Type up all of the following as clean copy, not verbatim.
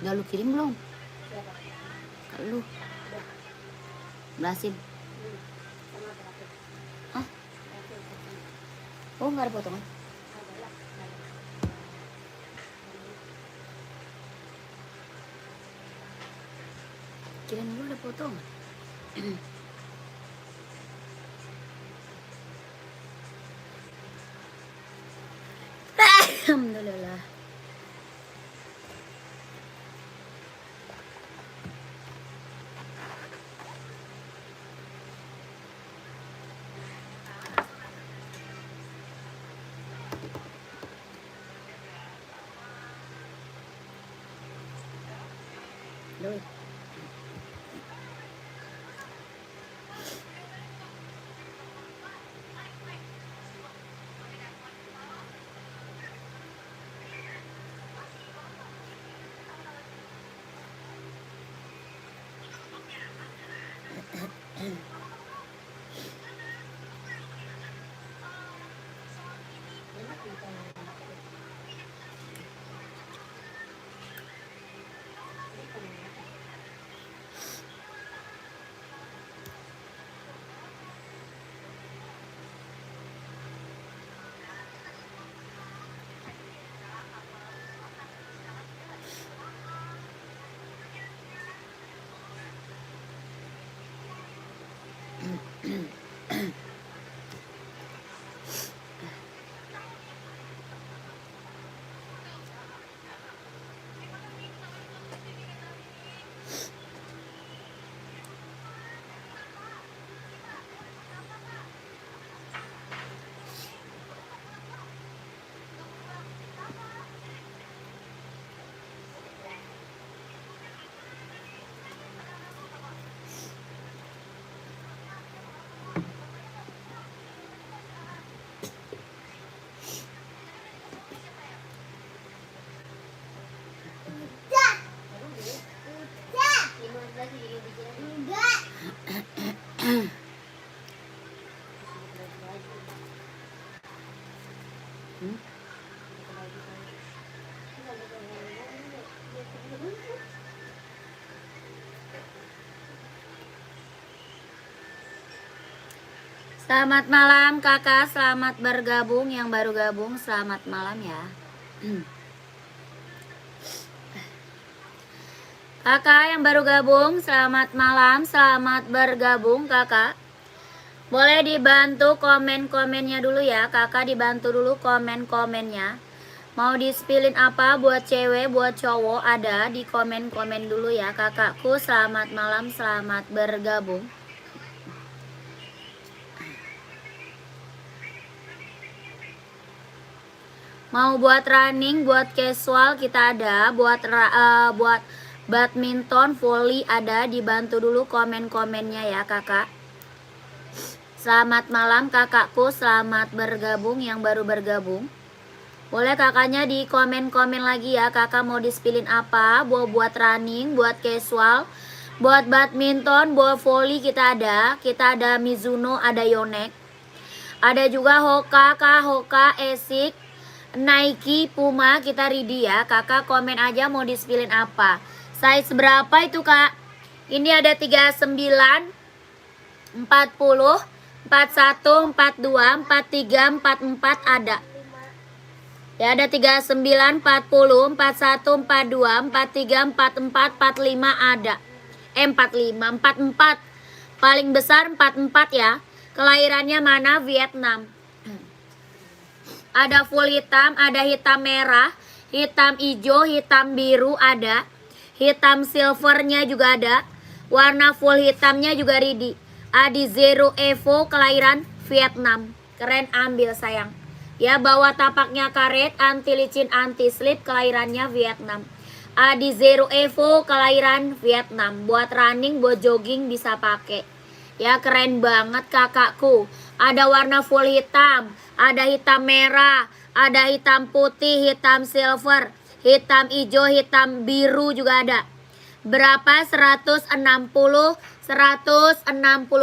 Udah lu kirim belum? Lu belasin. Hah? Oh nggak ada potongan. Kirim dulu ada potongan. Alhamdulillah. Loh. Selamat malam kakak, selamat bergabung. Yang baru gabung selamat malam ya. Kakak yang baru gabung selamat malam, selamat bergabung kakak. Boleh dibantu komen-komennya dulu ya kakak, dibantu dulu komen-komennya. Mau di-spillin apa buat cewek, buat cowok, ada di komen-komen dulu ya kakakku. Selamat malam, selamat bergabung. Mau buat running, buat casual kita ada, buat badminton, volley ada, dibantu dulu komen-komennya ya kakak. Selamat malam kakakku, selamat bergabung yang baru bergabung. Boleh kakaknya di komen-komen lagi ya kakak, mau di-spillin apa, buat running, buat casual, buat badminton, buat volley kita ada Mizuno, ada Yonex. Ada juga Hoka, Hoka, Esik, Nike, Puma, kita ready ya kakak. Komen aja mau di-spillin apa. Size berapa itu kak? Ini ada 39, 40, 41, 42, 43, 44 ada. Ya ada 39, 40, 41, 42, 43, 44, 45 ada. 45, 44. Paling besar 44 ya. Kelahirannya mana? Vietnam. Ada full hitam, ada hitam merah, hitam hijau, hitam biru ada. Hitam silvernya juga ada. Warna full hitamnya juga ready. Adi Zero Evo, kelahiran Vietnam. Keren, ambil sayang. Ya, bawa tapaknya karet, anti licin, anti slip, kelahirannya Vietnam. Adi Zero Evo, kelahiran Vietnam. Buat running, buat jogging bisa pakai. Ya, keren banget kakakku. Ada warna full hitam, ada hitam merah, ada hitam putih, hitam silver, hitam hijau, hitam biru juga ada. Berapa? 160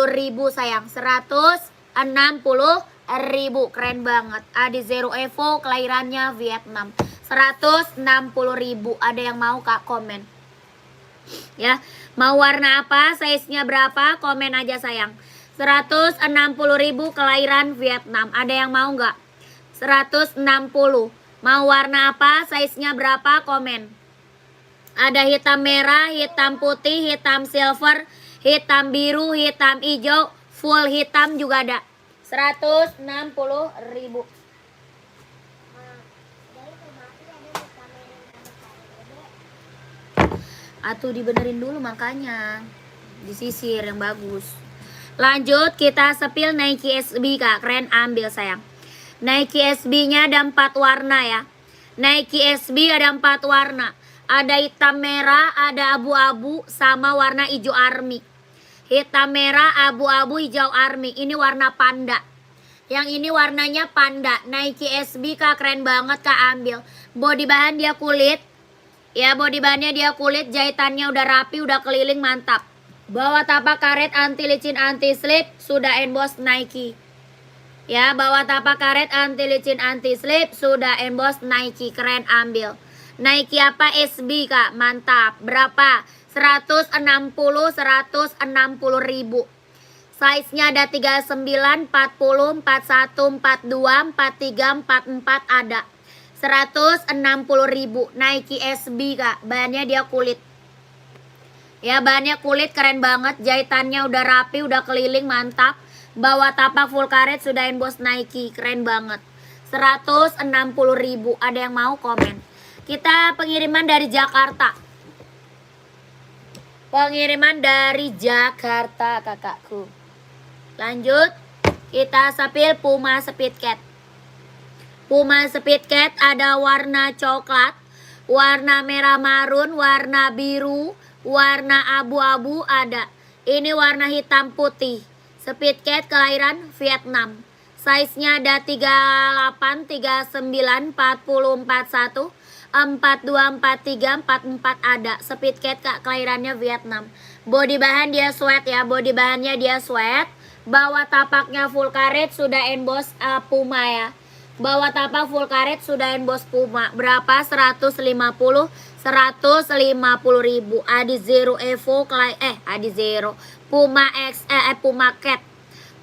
ribu sayang. 160 ribu. Keren banget. Adi Zero Evo, kelahirannya Vietnam. 160.000. Ada yang mau Kak, komen. Ya, mau warna apa, size-nya berapa, komen aja sayang. 160.000 kelahiran Vietnam. Ada yang mau nggak? 160. Mau warna apa, size-nya berapa, komen. Ada hitam merah, hitam putih, hitam silver, hitam biru, hitam hijau, full hitam juga ada. 160.000. Atuh dibenerin dulu makanya. Disisir yang bagus. Lanjut kita sepil Nike SB Kak. Keren, ambil sayang. Nike SB nya ada 4 warna ya. Nike SB ada 4 warna. Ada hitam merah, ada abu-abu, sama warna hijau army. Hitam merah, abu-abu, hijau army. Ini warna panda. Yang ini warnanya panda. Nike SB Kak, keren banget Kak, ambil. Body bahan dia kulit. Ya, body bahannya dia kulit, jahitannya udah rapi, udah keliling, mantap. Bawah tapak karet anti licin, anti slip, sudah emboss Nike. Ya, bawah tapak karet anti licin, anti slip, sudah emboss Nike, keren, ambil. Nike apa, SB Kak, mantap. Berapa? 160.000. Size-nya ada 39, 40, 41, 42, 43, 44 ada. 160.000. Nike SB Kak, bahannya dia kulit. Ya, bahannya kulit, keren banget, jahitannya udah rapi, udah keliling, mantap. Bawah tapak full karet sudah emboss Nike, keren banget. 160.000. Ada yang mau, komen. Kita pengiriman dari Jakarta. Pengiriman dari Jakarta kakakku. Lanjut, kita sepil Puma Speed Cat. Puma Speed Cat ada warna coklat, warna merah marun, warna biru, warna abu-abu ada. Ini warna hitam putih. Speed Cat kelahiran Vietnam. Size-nya ada 38, 39, 40, 41, 42, 43, 44 ada. Speed Cat Kak, kelahirannya Vietnam. Body bahan dia sweat ya, body bahannya dia sweat. Bawah tapaknya full karet sudah emboss Puma ya. Bawah tapak full karet sudah emboss Puma. Berapa? 150. 150.000. Adi Zero Evo Adi Zero Puma Puma Cat.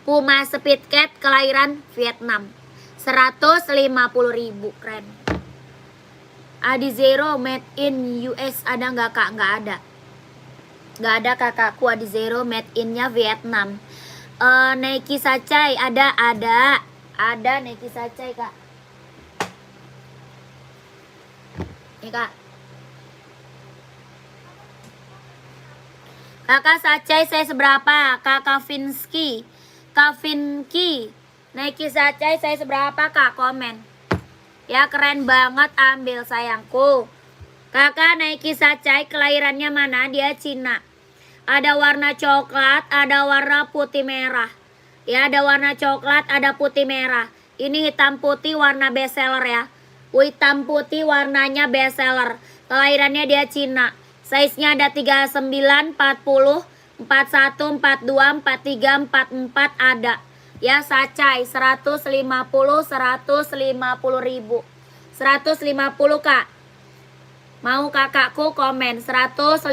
Puma Speed Cat kelahiran Vietnam. 150.000. Keren. Adi Zero made in US ada nggak Kak? Nggak ada. Nggak ada kakakku. Adi Zero made innya Vietnam. Nike Sacai ada. Ada Nike Sacai Kak. Nih Kak. Kakak Sacai saya seberapa? Kakak Kavinski. Nike Sacai saya seberapa Kak? Komen. Ya, keren banget, ambil sayangku. Kakak Nike Sacai kelahirannya mana? Dia Cina. Ada warna coklat, ada warna putih merah. Ya, ada warna coklat, ada putih merah. Ini hitam putih warna bestseller ya. Hitam putih warnanya bestseller. Kelahirannya dia Cina. Size-nya ada 39, 40, 41, 42, 43, 44 ada. Ya, Sacai 150.000. 150 Kak. Mau kakakku komen 150.000.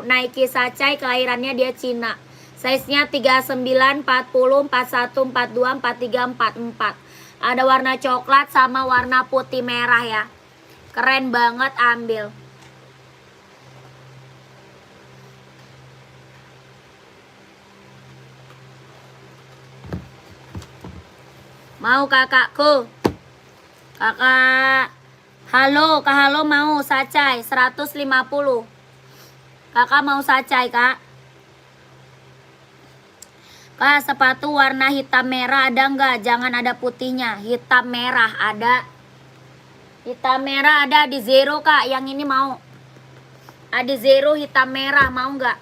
Nike Sacai kelahirannya dia Cina. Size-nya 39, 40, 41, 42, 43, 44. Ada warna coklat sama warna putih merah ya. Keren banget, ambil. Mau kakakku? Kakak halo, Kak Halo mau Sacai 150. Kakak mau Sacai Kak. Kak, sepatu warna hitam merah ada enggak? Jangan ada putihnya. Hitam merah ada. Hitam merah ada di Zero Kak. Yang ini mau. Ada Zero hitam merah, mau enggak?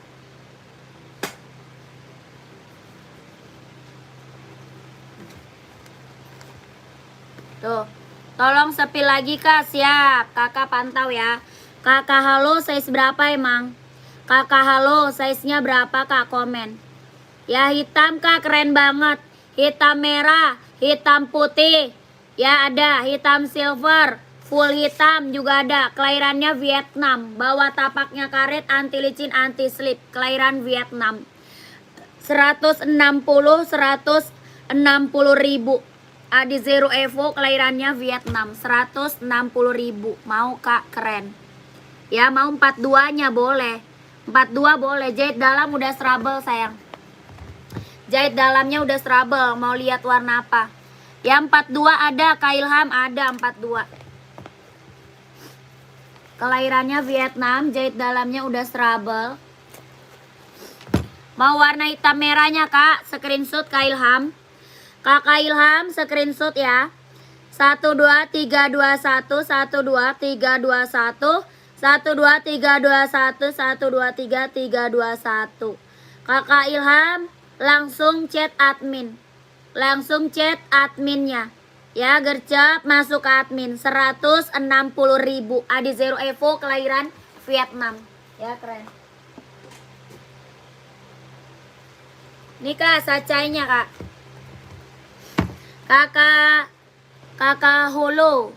Tuh. Tolong sepil lagi Kak. Siap. Kakak pantau ya. Kakak halo size berapa emang? Kakak halo size-nya berapa Kak? Komen. Ya, hitam Kak, keren banget. Hitam merah, hitam putih. Ya, ada hitam silver, full hitam juga ada. Kelahirannya Vietnam. Bawah tapaknya karet, anti licin, anti slip. Kelahiran Vietnam. 160 ribu. Adi Zero Evo kelahirannya Vietnam. 160 ribu. Mau kak, keren. Ya mau 42 nya boleh. 42 boleh. Jahit dalam udah trouble sayang. Jahit dalamnya udah trouble. Mau lihat warna apa? Ya 42 ada. Kak Ilham ada 42. Kelahirannya Vietnam. Jahit dalamnya udah trouble. Mau warna hitam merahnya kak. Screenshot Kak Ilham. Kakak Ilham screenshot ya. 12321 12321 12321 12321. Kakak Ilham langsung chat admin. Langsung chat adminnya. Ya, gercep masuk ke admin. 160 ribu. Adi Zero Evo kelahiran Vietnam. Ya, keren. Nih kak, sacainya kak. Kakak holo.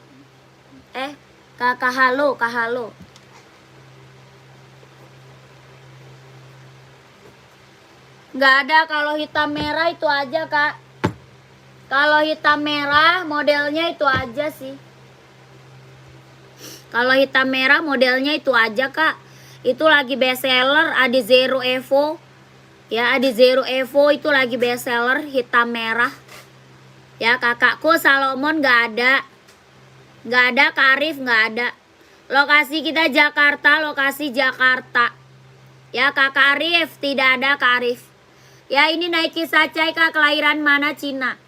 Kakak halo, kak halo. Nggak ada, kalau hitam merah itu aja kak. Kalau hitam merah modelnya itu aja sih. Kalau hitam merah modelnya itu aja kak. Itu lagi best seller Adi Zero Evo. Ya, Adi Zero Evo itu lagi best seller hitam merah. Ya, kakakku Salomon nggak ada. Nggak ada, Karif nggak ada. Lokasi kita Jakarta, lokasi Jakarta. Ya, kakak Arif tidak ada, Kak Arif. Ya, ini Nike Sacai kak, kelahiran mana? Cina.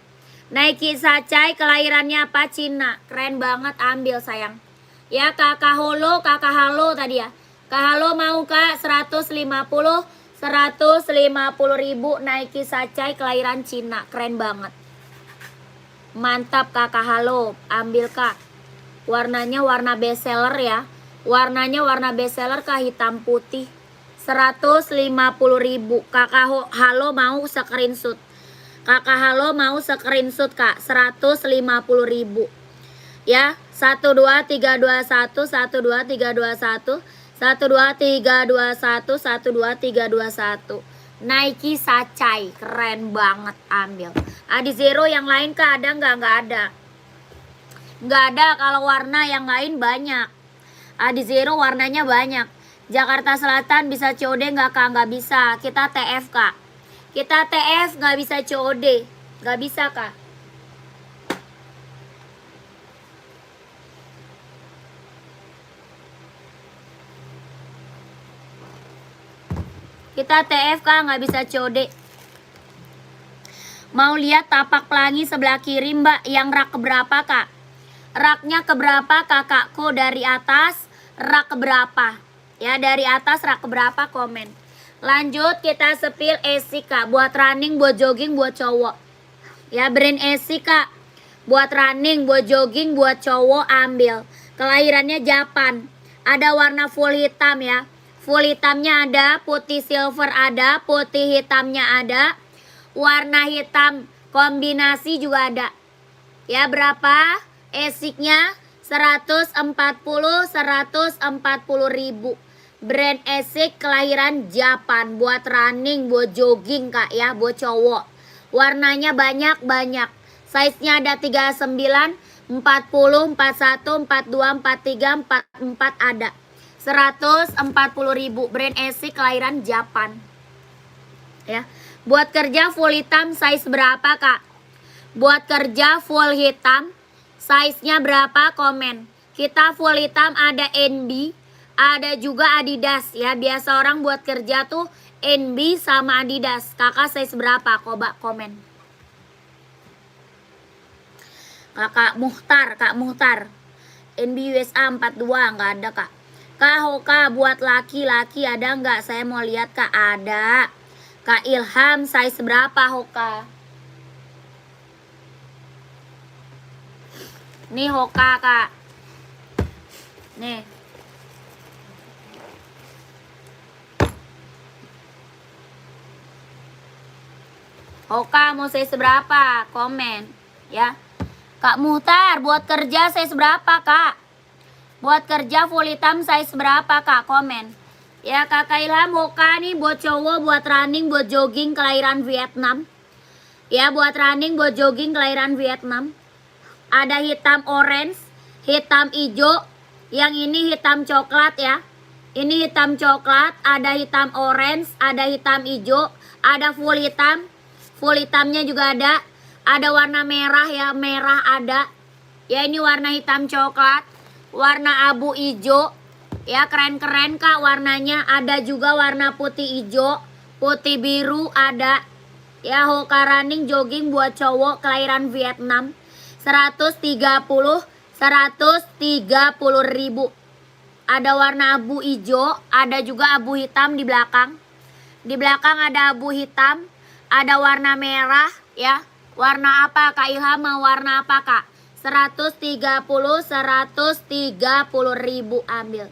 Nike Sacai kelahirannya apa? Cina. Keren banget, ambil sayang. Ya, kakak holo, kakak halo tadi ya. Kak halo mau kak 150 ribu Nike Sacai kelahiran Cina. Keren banget. Mantap kakak halo. Ambil kak. Warnanya warna best seller ya. Warnanya warna best seller kak, hitam putih. 150 ribu. Kakak halo mau screenshot. Kakak halo mau screenshot kak. 150 ribu. Ya. 12321 12321 12321 12321. Nike Sacai, keren banget, ambil. Adi Zero yang lain kak ada nggak? Nggak ada. Nggak ada, kalau warna yang lain banyak. Adi Zero warnanya banyak. Jakarta Selatan bisa COD nggak kak? Nggak bisa. Kita TF kak. Kita TF nggak bisa COD. Nggak bisa kak. Kita TF kak, nggak bisa COD. Mau lihat tapak pelangi sebelah kiri mbak, yang rak keberapa kak? Raknya keberapa kakakku? Dari atas rak keberapa? Ya, dari atas rak keberapa, komen. Lanjut kita sepil AC kak, buat running, buat jogging, buat cowok. Ya, brand AC kak, buat running, buat jogging, buat cowok, ambil. Kelahirannya Japan. Ada warna full hitam ya. Full hitamnya ada, putih silver ada, putih hitamnya ada, warna hitam kombinasi juga ada. Ya, berapa? Esiknya 140 ribu. Brand Esik kelahiran Japan, buat running, buat jogging kak ya, buat cowok. Warnanya banyak. Size-nya ada 39, 40, 41, 42, 43, 44 ada. 140 ribu. Brand Esik kelahiran Japan. Ya. Buat kerja full hitam size berapa kak? Buat kerja full hitam size-nya berapa, komen. Kita full hitam ada NB, ada juga Adidas ya. Biasa orang buat kerja tuh NB sama Adidas. Kakak size berapa? Coba komen. Kak Muhtar. NB USA 42 nggak ada kak. Kak Hoka buat laki-laki ada nggak? Saya mau lihat kak. Ada. Kak Ilham size berapa Hoka? Nih Hoka kak. Nih. Hoka mau size berapa? Komen ya. Kak Muhtar buat kerja size berapa kak? Buat kerja full hitam size berapa kak? Komen. Ya kakak Ilham, Hoka nih buat cowok, buat running, buat jogging kelahiran Vietnam. Ya buat running, buat jogging kelahiran Vietnam. Ada hitam orange, hitam hijau. Yang ini hitam coklat ya. Ini hitam coklat, ada hitam orange, ada hitam hijau, ada full hitam. Full hitamnya juga ada. Ada warna merah ya, merah ada. Ya ini warna hitam coklat, warna abu hijau. Ya keren-keren kak warnanya. Ada juga warna putih hijau, putih biru ada. Ya Hoka running jogging buat cowok kelahiran Vietnam. 130 ribu. Ada warna abu hijau, ada juga abu hitam di belakang. Di belakang ada abu hitam, ada warna merah ya. Warna apa kak Ilham? Mau warna apa kak? 130 ribu ambil.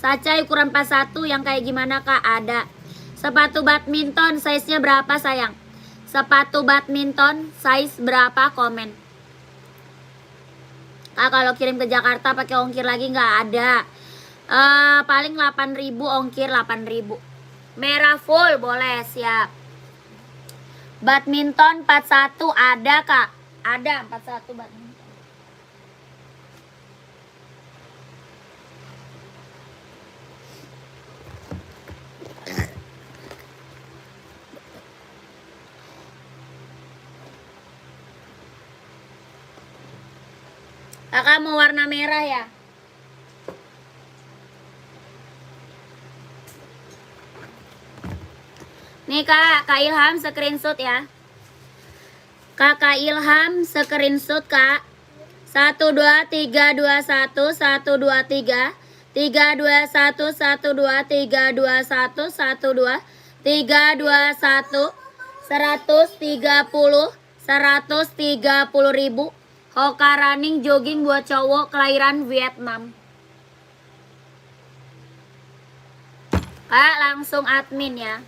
Saca ukuran 41 yang kayak gimana kak? Ada. Sepatu badminton size-nya berapa sayang? Sepatu badminton size berapa? Komen. Kak kalau kirim ke Jakarta pakai ongkir lagi nggak ada. Paling 8.000 ongkir 8.000. Merah full boleh, siap. Badminton 41 ada kak. Ada 41 badminton. Kakak mau warna merah ya? Nih kak Ilham screenshot ya. Kakak Ilham screenshot kak. 1 2 3 2 1 1 2 3 3 2 1 1 2 3 2 1 1 2 3 2 3 2 1 130 ribu. Hoka running jogging buat cowok kelahiran Vietnam. Kak langsung admin ya.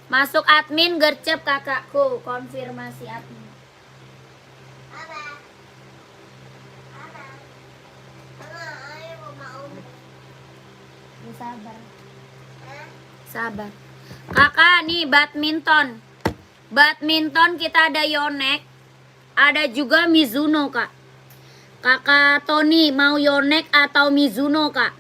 Masuk admin gercep kakakku. Konfirmasi admin. Sabar. Sabar. Kakak nih badminton. Badminton kita ada Yonex. Ada juga Mizuno kak. Kakak Tony mau Yonex atau Mizuno kak?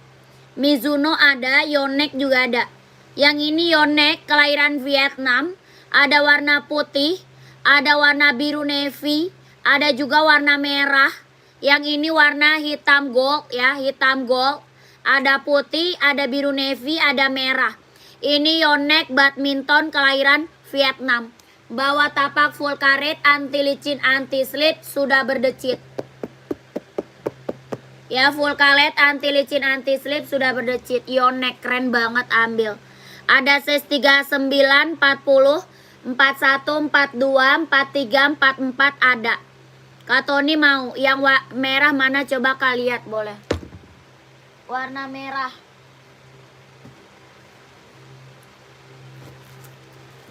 Mizuno ada, Yonex juga ada. Yang ini Yonex kelahiran Vietnam. Ada warna putih, ada warna biru navy, ada juga warna merah. Yang ini warna hitam gold ya, hitam gold. Ada putih, ada biru navy, ada merah. Ini Yonex badminton kelahiran Vietnam. Bawa tapak full karet, anti licin, anti slip, sudah berdecit. Ya full karet, anti licin, anti slip, sudah berdecit. Yonex keren banget ambil. Ada size 39, 40, 41, 42, 43, 44 ada. Kak Tony mau yang merah mana coba kak lihat boleh. Warna merah.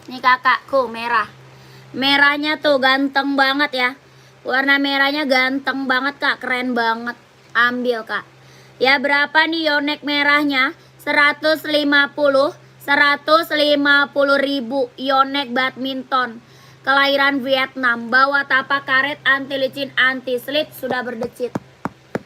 Nih kakakku merah. Merahnya tuh ganteng banget ya. Warna merahnya ganteng banget kak. Keren banget. Ambil kak. Ya berapa nih Yonex merahnya? 150 ribu. Yonex badminton kelahiran Vietnam. Bawa tapak karet, anti licin, anti slip, sudah berdecit.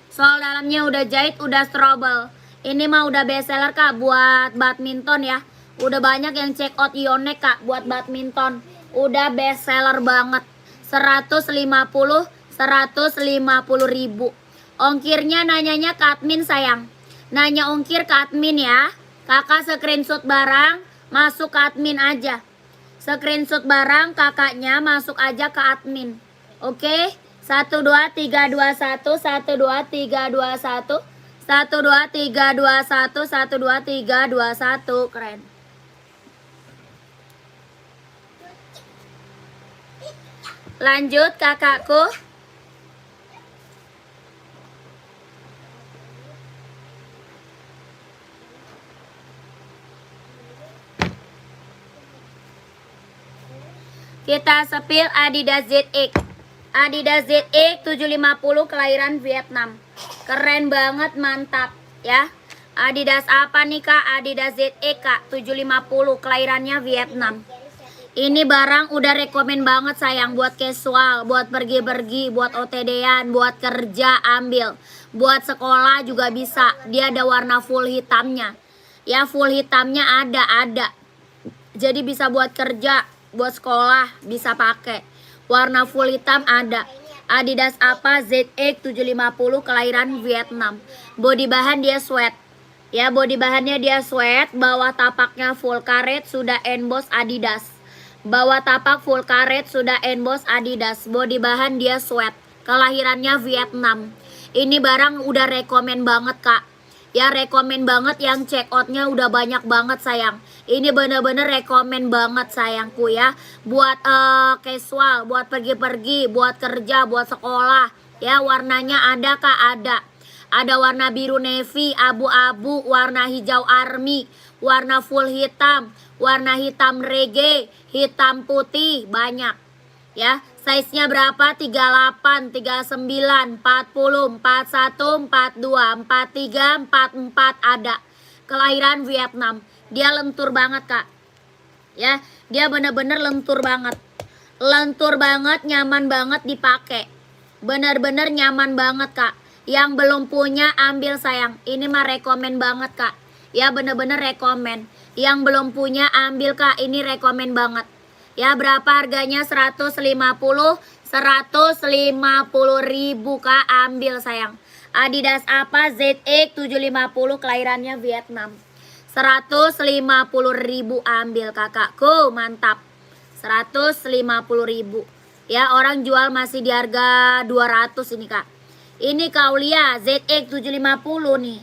Soal dalamnya udah jahit, udah strobel. Ini mah udah best seller kak buat badminton ya. Udah banyak yang check out Yonex kak buat badminton. Udah best seller banget. 150 ribu. Ongkirnya nanyanya ke admin sayang. Nanya ongkir ke admin ya. Kakak screenshot barang masuk ke admin aja. Screenshot barang kakaknya masuk aja ke admin. Oke? 1 2 3 2 1 1 2 3 2 1 1 2 3 2 1 1 2 3 2 1. Keren. Lanjut kakakku. Kita sepil Adidas ZX. Adidas ZX 750 kelahiran Vietnam. Keren banget, mantap ya. Adidas apa nih Kak? Adidas ZX Kak, 750, kelahirannya Vietnam. Ini barang udah rekomen banget sayang, buat casual, buat pergi-pergi, buat OTD-an, buat kerja ambil, buat sekolah juga bisa. Dia ada warna full hitamnya. Ya, full hitamnya ada. Jadi bisa buat kerja, buat sekolah bisa pakai. Warna full hitam ada. Adidas apa? ZX 750, kelahiran Vietnam. Body bahan dia sweat. Ya, body bahannya dia sweat, bawah tapaknya full karet, sudah emboss Adidas. Bawah tapak full karet, sudah emboss Adidas. Body bahan dia sweat. Kelahirannya Vietnam. Ini barang udah rekomen banget Kak. Ya, rekomen banget, yang check outnya udah banyak banget sayang. Ini bener-bener rekomen banget sayangku ya. Buat casual, buat pergi-pergi, buat kerja, buat sekolah. Ya, warnanya ada Kak, ada. Ada warna biru navy, abu-abu, warna hijau army, warna full hitam, warna hitam reggae, hitam putih, banyak. Ya, size-nya berapa? 38, 39, 40, 41, 42, 43, 44 ada. Kelahiran Vietnam. Dia lentur banget Kak. Ya, dia bener-bener lentur banget. Lentur banget, nyaman banget dipakai. Bener-bener nyaman banget Kak. Yang belum punya ambil sayang. Ini mah rekomen banget Kak. Ya, bener-bener rekomen. Yang belum punya ambil Kak. Ini rekomen banget. Ya, berapa harganya? 150 ribu Kak, ambil sayang. Adidas apa? ZX 750, kelahirannya Vietnam. 150 ribu ambil kakakku, mantap. 150 ribu. Ya, orang jual masih di harga 200 ini Kak. Ini Kaulia ZX 750 nih.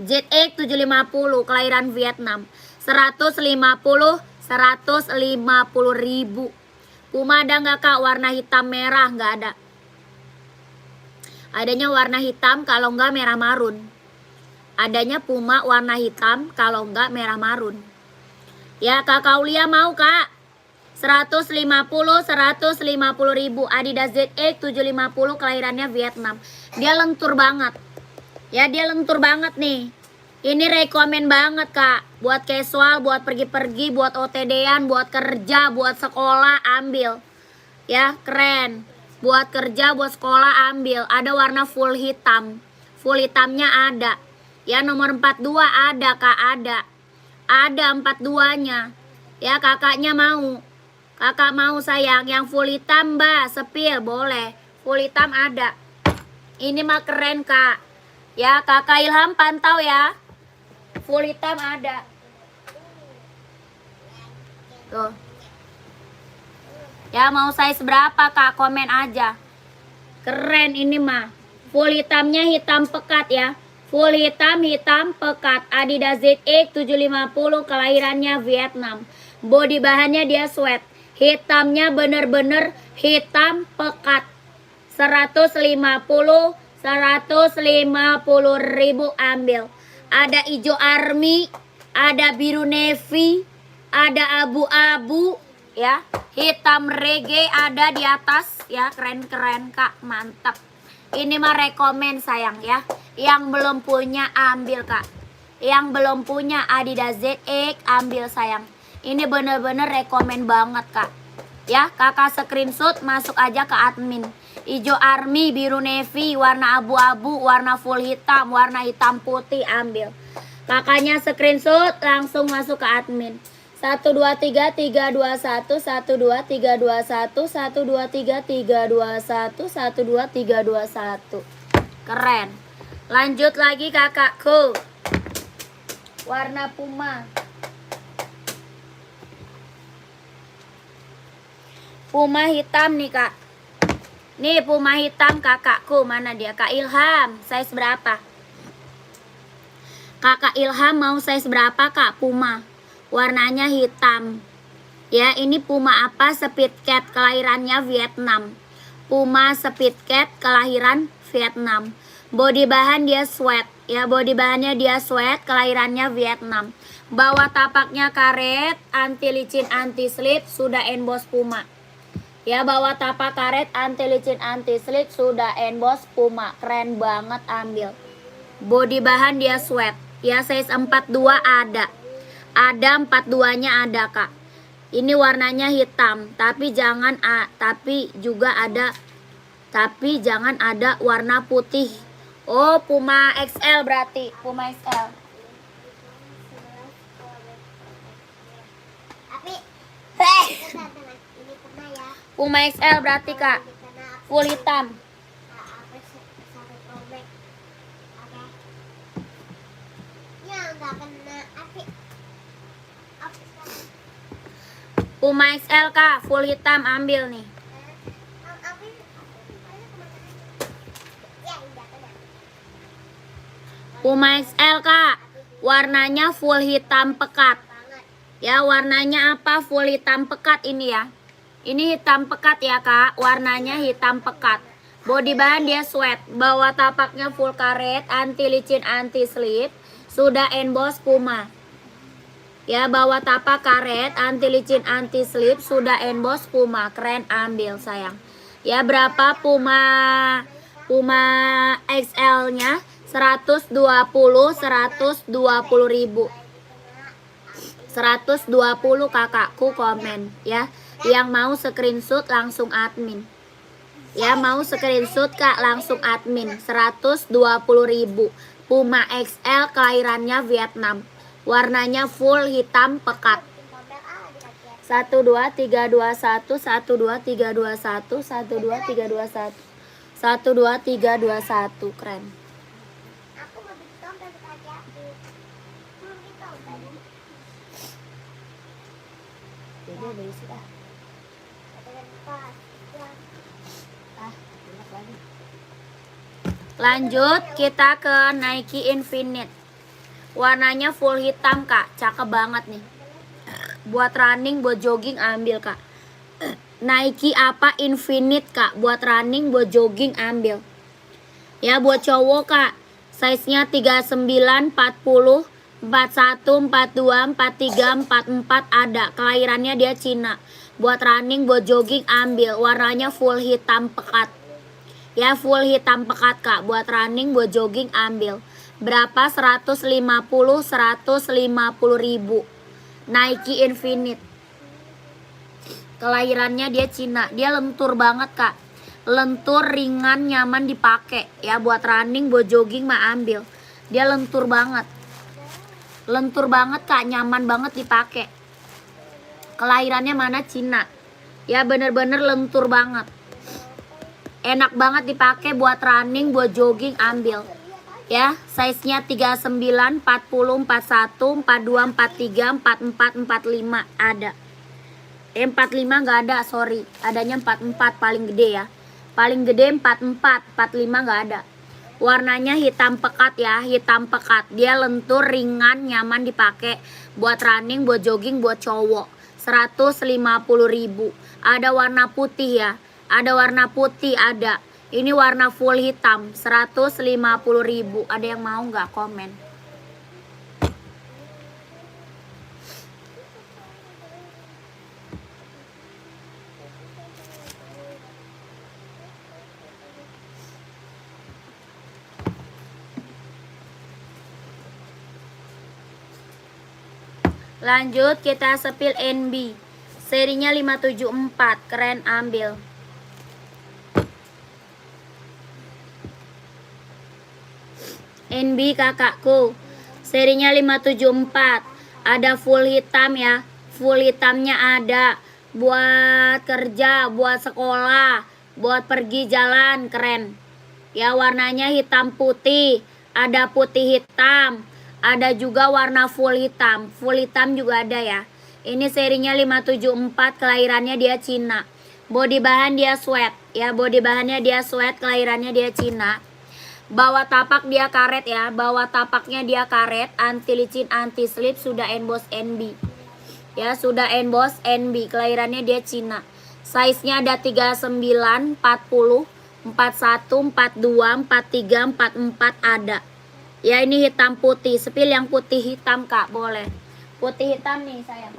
ZX 750, kelahiran Vietnam. 150 ribu. Puma ada nggak Kak? Warna hitam merah nggak ada. Adanya warna hitam, kalau nggak merah marun. Adanya Puma warna hitam, kalau nggak merah marun. Ya, Kak Kaulia mau Kak? 150 ribu. Adidas ZX 750, kelahirannya Vietnam. Dia lentur banget. Ya, dia lentur banget nih. Ini rekomen banget Kak. Buat casual, buat pergi-pergi, buat OTD-an, buat kerja, buat sekolah, ambil. Ya, keren. Buat kerja, buat sekolah, ambil. Ada warna full hitam. Full hitamnya ada. Ya, nomor 42 ada Kak, ada. Ada 42-nya. Ya, kakaknya mau. Kakak mau sayang. Yang full hitam Mbak, sepil boleh. Full hitam ada. Ini mah keren Kak. Ya, Kakak Ilham pantau ya. Full hitam ada. Tuh. Ya, mau size berapa Kak? Komen aja. Keren ini mah. Full hitamnya hitam pekat ya. Full hitam, hitam pekat. Adidas ZX 750, kelahirannya Vietnam. Body bahannya dia sweat. Hitamnya bener-bener hitam pekat. 150 ribu ambil. Ada hijau army, ada biru navy, ada abu-abu ya. Hitam reggae ada di atas ya. Keren-keren Kak, mantap. Ini mah rekomen sayang ya. Yang belum punya ambil Kak. Yang belum punya Adidas ZX ambil sayang. Ini bener-bener rekomen banget Kak. Ya, kakak screenshot, masuk aja ke admin. Hijau army, biru navy, warna abu-abu, warna full hitam, warna hitam putih ambil. Kakaknya screenshot, langsung masuk ke admin. 123 321 123 321 123 321 123 321. Keren. Lanjut lagi kakakku. Warna Puma. Puma hitam nih Kak. Nih Puma hitam kakakku, mana dia? Kak Ilham, size berapa? Kakak Ilham mau size berapa Kak? Puma. Warnanya hitam. Ya, ini Puma apa? Speed Cat, kelahirannya Vietnam. Puma Speed Cat, kelahiran Vietnam. Body bahan dia sweat. Ya, body bahannya dia sweat, kelahirannya Vietnam. Bawah tapaknya karet, anti licin, anti slip, sudah emboss Puma. Ya, bawah tapak karet, anti licin, anti slip, sudah emboss Puma. Keren banget, ambil. Body bahan dia sweat. Ya size 42 ada. Ada 42-nya ada, Kak. Ini warnanya hitam, tapi jangan tapi jangan ada warna putih. Oh, Puma XL berarti. Puma XL. Puma XL berarti, Kak. Full hitam. Puma XL, Kak. Full hitam, ambil nih. Puma XL, Kak. Warnanya full hitam pekat. Ya, warnanya apa? Full hitam pekat ini ya. Ini hitam pekat ya, Kak. Warnanya hitam pekat. Body bahan dia sweat. Bawah tapaknya full karet, anti licin, anti slip. Sudah emboss Puma. Ya, bawah tapak karet, anti licin, anti slip. Sudah emboss Puma. Keren, ambil sayang. Ya, berapa Puma XL-nya? 120 ribu. 120 kakakku komen ya. Yang mau screenshot langsung admin. Ya, mau screenshot Kak langsung admin. 120 ribu. Puma XL kelahirannya Vietnam. Warnanya full hitam pekat. 1 2 3 2 1 1 2 3 2 1 1 2 3 2 1 1 2 3 2 1. Keren. Lanjut kita ke Nike Infinite. Warnanya full hitam, Kak. Cakep banget nih. Buat running, buat jogging ambil, Kak. Nike apa Infinite, Kak. Buat running, buat jogging ambil. Ya, buat cowok, Kak. Size-nya 39, 40, 41, 42, 43, 44 ada. Kelahirannya dia Cina. Buat running, buat jogging ambil. Warnanya full hitam pekat. Ya, full hitam pekat, Kak. Buat running, buat jogging ambil. Berapa? 150 ribu. Nike Infinite. Kelahirannya dia Cina. Dia lentur banget, Kak. Lentur, ringan, nyaman dipakai. Ya, buat running, buat jogging mah ambil. Dia lentur banget. Lentur banget, Kak. Nyaman banget dipakai. Kelahirannya mana? Cina. Ya, bener-bener lentur banget. Enak banget dipakai buat running, buat jogging ambil. Ya, size-nya 39, 40, 41, 42, 43, 44, 45 ada. 45 nggak ada, sorry. Adanya 44 paling gede ya. Paling gede 44, 45 nggak ada. Warnanya hitam pekat ya, hitam pekat. Dia lentur, ringan, nyaman dipakai buat running, buat jogging, buat cowok. 150 ribu. Ada warna putih ya. Ada warna putih ada. Ini warna full hitam. 150 ribu. Ada yang mau nggak komen? Lanjut kita sepil NB. Serinya 574. Keren, ambil. NB kakakku. Serinya 574. Ada full hitam ya. Full hitamnya ada. Buat kerja, buat sekolah, buat pergi jalan, keren. Ya, warnanya hitam putih. Ada putih hitam. Ada juga warna full hitam. Full hitam juga ada ya. Ini serinya 574, kelahirannya dia Cina. Body bahan dia sweat. Ya, body bahannya dia sweat, kelahirannya dia Cina. Bawah tapak dia karet ya. Bawah tapaknya dia karet. Anti licin, anti slip. Sudah emboss NB. Ya, sudah emboss NB. Kelahirannya dia Cina. Size-nya ada 39, 40, 41, 42, 43, 44 ada. Ya, ini hitam putih. Sepil yang putih hitam, Kak, boleh. Putih hitam nih sayang.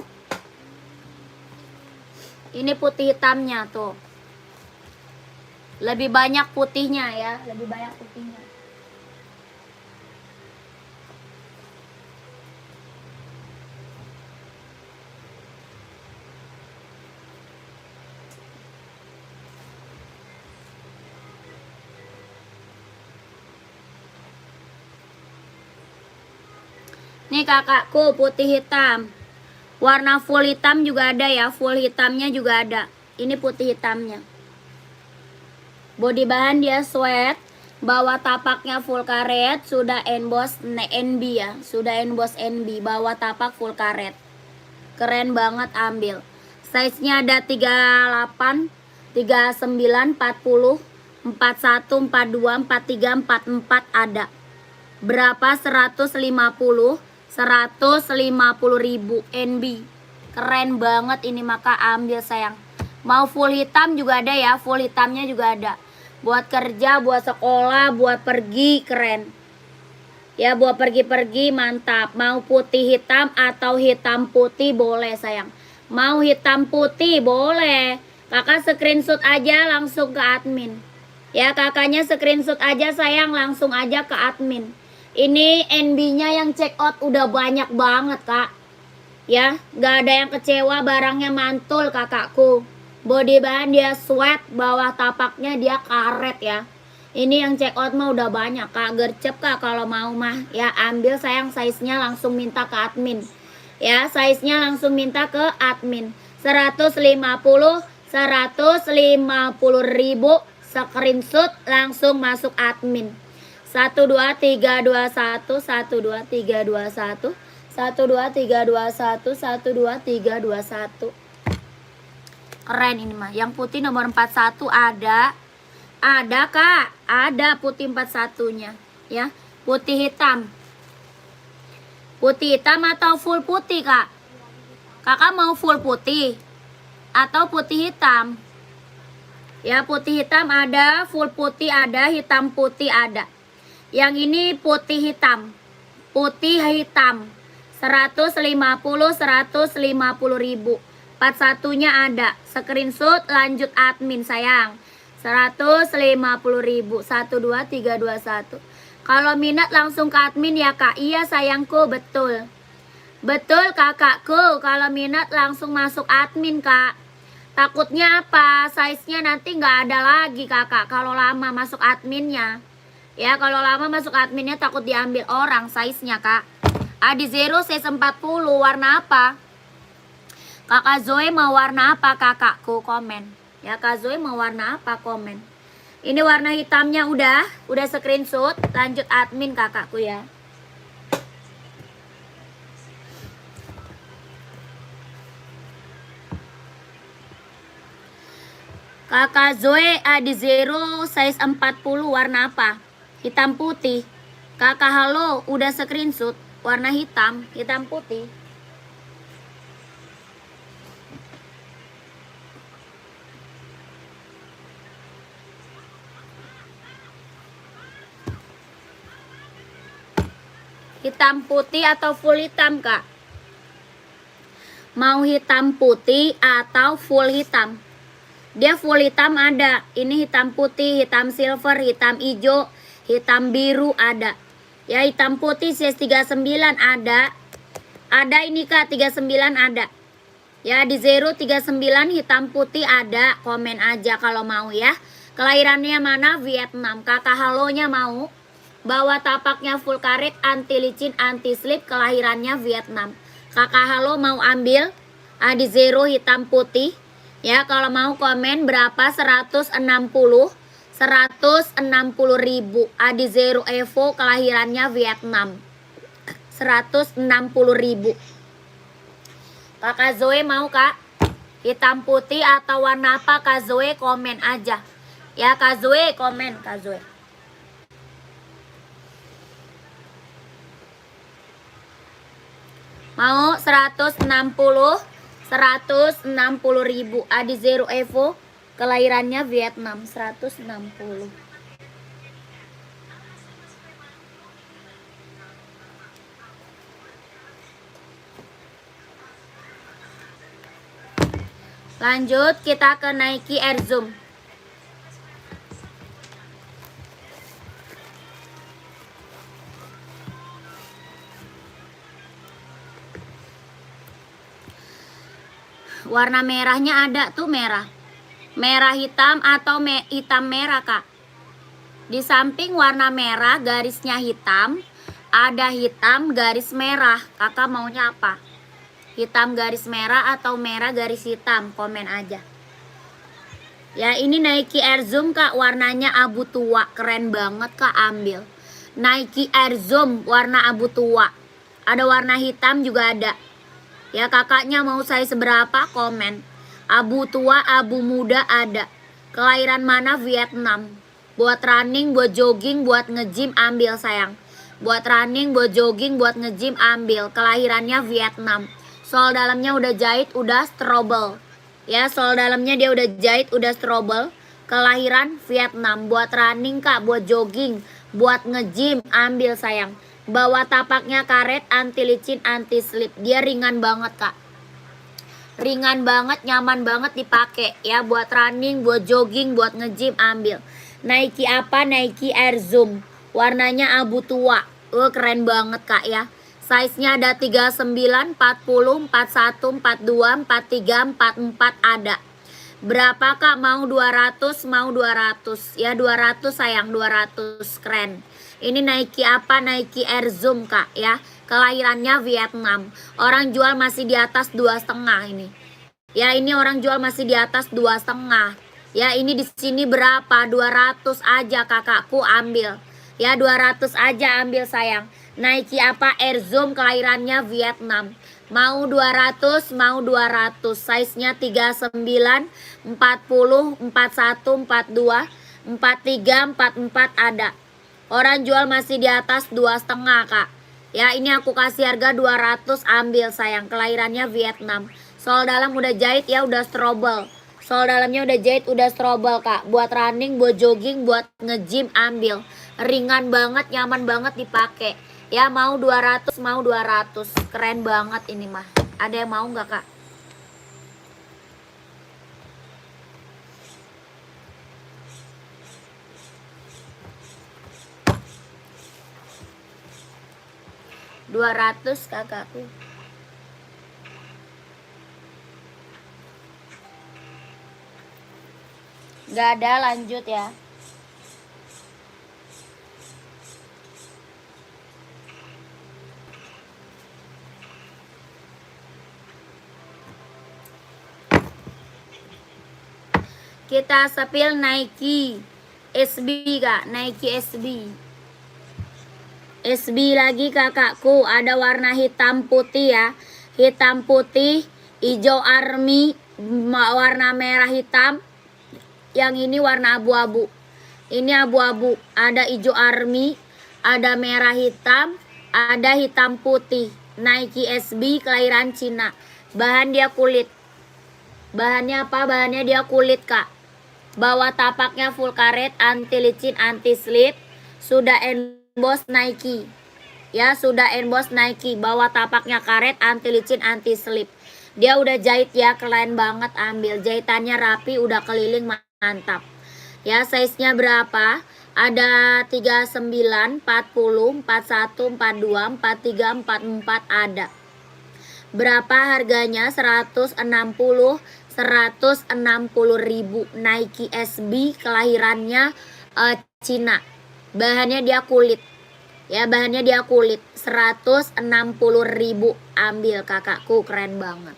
Ini putih hitamnya tuh. Lebih banyak putihnya ya. Lebih banyak putihnya. Nih kakakku, putih hitam. Warna full hitam juga ada ya, full hitamnya juga ada. Ini putih hitamnya. Body bahan dia sweat, bawah tapaknya full karet, sudah emboss NB ya, sudah emboss NB, bawah tapak full karet. Keren banget, ambil. Size-nya ada 38, 39, 40, 41, 42, 43, 44 ada. Berapa? 150 ribu NB. Keren banget ini, maka ambil sayang. Mau full hitam juga ada ya, full hitamnya juga ada. Buat kerja, buat sekolah, buat pergi, keren. Ya, buat pergi-pergi mantap. Mau putih hitam atau hitam putih boleh sayang. Mau hitam putih boleh. Kakak screenshot aja langsung ke admin. Ya, kakaknya screenshot aja sayang, langsung aja ke admin. Ini NB-nya yang check out udah banyak banget kak. Ya, gak ada yang kecewa, barangnya mantul kakakku. Body bahan dia sweat, bawah tapaknya dia karet ya. Ini yang check out mah udah banyak kak. Gercep kak kalau mau mah. Ya, ambil sayang, size-nya langsung minta ke admin. Ya, size-nya langsung minta ke admin. 150 ribu. Screenshot langsung masuk admin. 1 2 3 2 1 1 2 3 2 1 1 2 3 2 1 1 2 3 2 1. Keren ini mah. Yang putih nomor 41 ada. Ada kak, ada putih 41-nya ya. Putih hitam. Putih hitam atau full putih kak? Kakak mau full putih atau putih hitam? Ya, putih hitam ada, full putih ada, hitam putih ada. Yang ini putih hitam. Putih hitam 150 ribu. 41-nya ada. Screenshot lanjut admin sayang. 150 ribu. 1 2 3 2 1. Kalau minat langsung ke admin ya kak. Iya sayangku, betul. Betul kakakku, kalau minat langsung masuk admin kak. Takutnya apa? Size-nya nanti nggak ada lagi kakak kalau lama masuk adminnya. Ya, kalau lama masuk adminnya takut diambil orang size-nya kak. Adi Zero size 40 warna apa? Kakak Zoe mau warna apa kakakku, komen. Ya, Kak Zoe mau warna apa, komen. Ini warna hitamnya udah screenshot, lanjut admin kakakku ya. Kakak Zoe Adi Zero size 40 warna apa? Hitam putih. Kakak halo udah screenshot warna hitam putih. Hitam putih atau full hitam kak? Mau hitam putih atau full hitam? Dia full hitam ada. Ini hitam putih, hitam silver, hitam hijau, hitam biru ada. Ya, hitam putih size 39 ada. Ada ini kak, 39 ada. Ya, di Zero 39 hitam putih ada. Komen aja kalau mau ya. Kelahirannya mana? Vietnam. Kakak halonya mau. Bawah tapaknya full karet, anti licin, anti slip. Kelahirannya Vietnam. Kakak halo mau ambil? Adi Zero hitam putih. Ya, kalau mau komen berapa? 160 ribu. Adi Zero Evo, kelahirannya Vietnam. 160 ribu. Kakak Zoe mau kak? Hitam putih atau warna apa Kak Zoe? Komen aja. Ya Kak Zoe, komen Kak Zoe. Mau 160 ribu. Adi Zero Evo, kelahirannya Vietnam. 160. Lanjut kita ke Nike Air Zoom. Warna merahnya ada tuh, merah. Merah hitam atau hitam merah kak. Di samping warna merah garisnya hitam, Ada hitam garis merah. Kakak maunya apa? Hitam garis merah atau merah garis hitam? Komen aja. Ya, ini Nike Air Zoom Kak, warnanya abu tua. Keren banget Kak, ambil. Nike Air Zoom warna abu tua. Ada warna hitam juga ada. Ya, kakaknya mau size seberapa? Komen. Abu tua, abu muda ada. Kelahiran mana? Vietnam. Buat running, buat jogging, buat nge-gym ambil sayang. Buat running, buat jogging, buat nge-gym ambil. Kelahirannya Vietnam. Sol dalamnya udah jahit, udah strobel. Ya, sol dalamnya dia udah jahit, udah strobel. Kelahiran Vietnam. Buat running Kak, buat jogging, buat nge-gym ambil sayang. Bawa tapaknya karet, anti licin, anti slip. Dia ringan banget Kak. Ringan banget, nyaman banget dipakai ya, buat running, buat jogging, buat nge-gym ambil. Nike apa? Nike Air Zoom. Warnanya abu tua. Keren banget Kak ya. Size-nya ada 39, 40, 41, 42, 43, 44 ada. Berapa Kak? Mau 200, mau 200. Ya 200 sayang, 200. Keren. Ini Nike apa? Nike Air Zoom Kak ya. Kelahirannya Vietnam. Orang jual masih di atas 2,5 ini. Ya, ini orang jual masih di atas 2,5. Ya, ini di sini berapa? 200 aja kakakku ambil. Ya, 200 aja ambil sayang. Nike apa? Air Zoom, kelahirannya Vietnam. Mau 200, mau 200. Size-nya 39, 40, 41, 42, 43, 44 ada. Orang jual masih di atas 2,5 Kak. Ya, ini aku kasih harga 200, ambil sayang. Kelahirannya Vietnam. Sol dalam udah jahit ya, udah strobel. Sol dalamnya udah jahit, udah strobel Kak. Buat running, buat jogging, buat nge-gym ambil. Ringan banget, nyaman banget dipakai. Ya, mau 200, mau 200. Keren banget ini mah. Ada yang mau nggak Kak? $200 kakakku. Gak ada, lanjut ya. Kita sepil Nike SB Kak, Nike SB. SB lagi kakakku, ada warna hitam putih ya. Hitam putih, hijau army, warna merah hitam. Yang ini warna abu-abu. Ini abu-abu, ada hijau army, ada merah hitam, ada hitam putih. Nike SB, kelahiran Cina. Bahan dia kulit. Bahannya apa? Bahannya dia kulit Kak. Bawa tapaknya full karet, anti licin, anti slip. Sudah emboss Nike. Ya, sudah emboss Nike. Bawa tapaknya karet, anti licin, anti slip. Dia udah jahit ya, keren banget ambil. Jahitannya rapi, udah keliling, mantap. Ya, size-nya berapa? Ada 39, 40, 41, 42, 43, 44 ada. Berapa harganya? 160, 160.000. Nike SB, kelahirannya Cina. Bahannya dia kulit. Ya, bahannya dia kulit. 160.000 ambil kakakku, keren banget.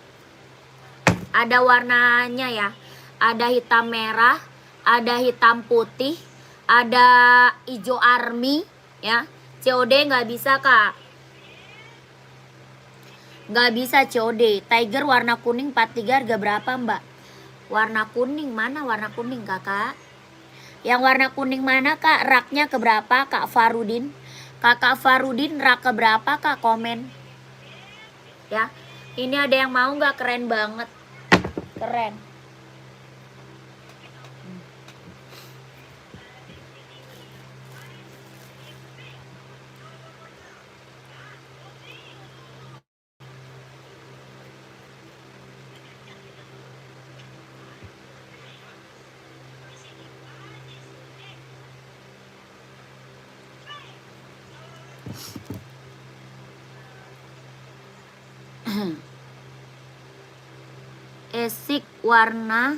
Ada warnanya ya. Ada hitam merah, ada hitam putih, ada hijau army ya. COD nggak bisa Kak. Nggak bisa COD. Tiger warna kuning 43 harga berapa Mbak? Warna kuning mana? Warna kuning kakak? Yang warna kuning mana Kak? Raknya keberapa Kak Farudin? Kakak Farudin rak keberapa Kak? Komen ya. Ini ada yang mau nggak? Keren banget. Keren. Esik warna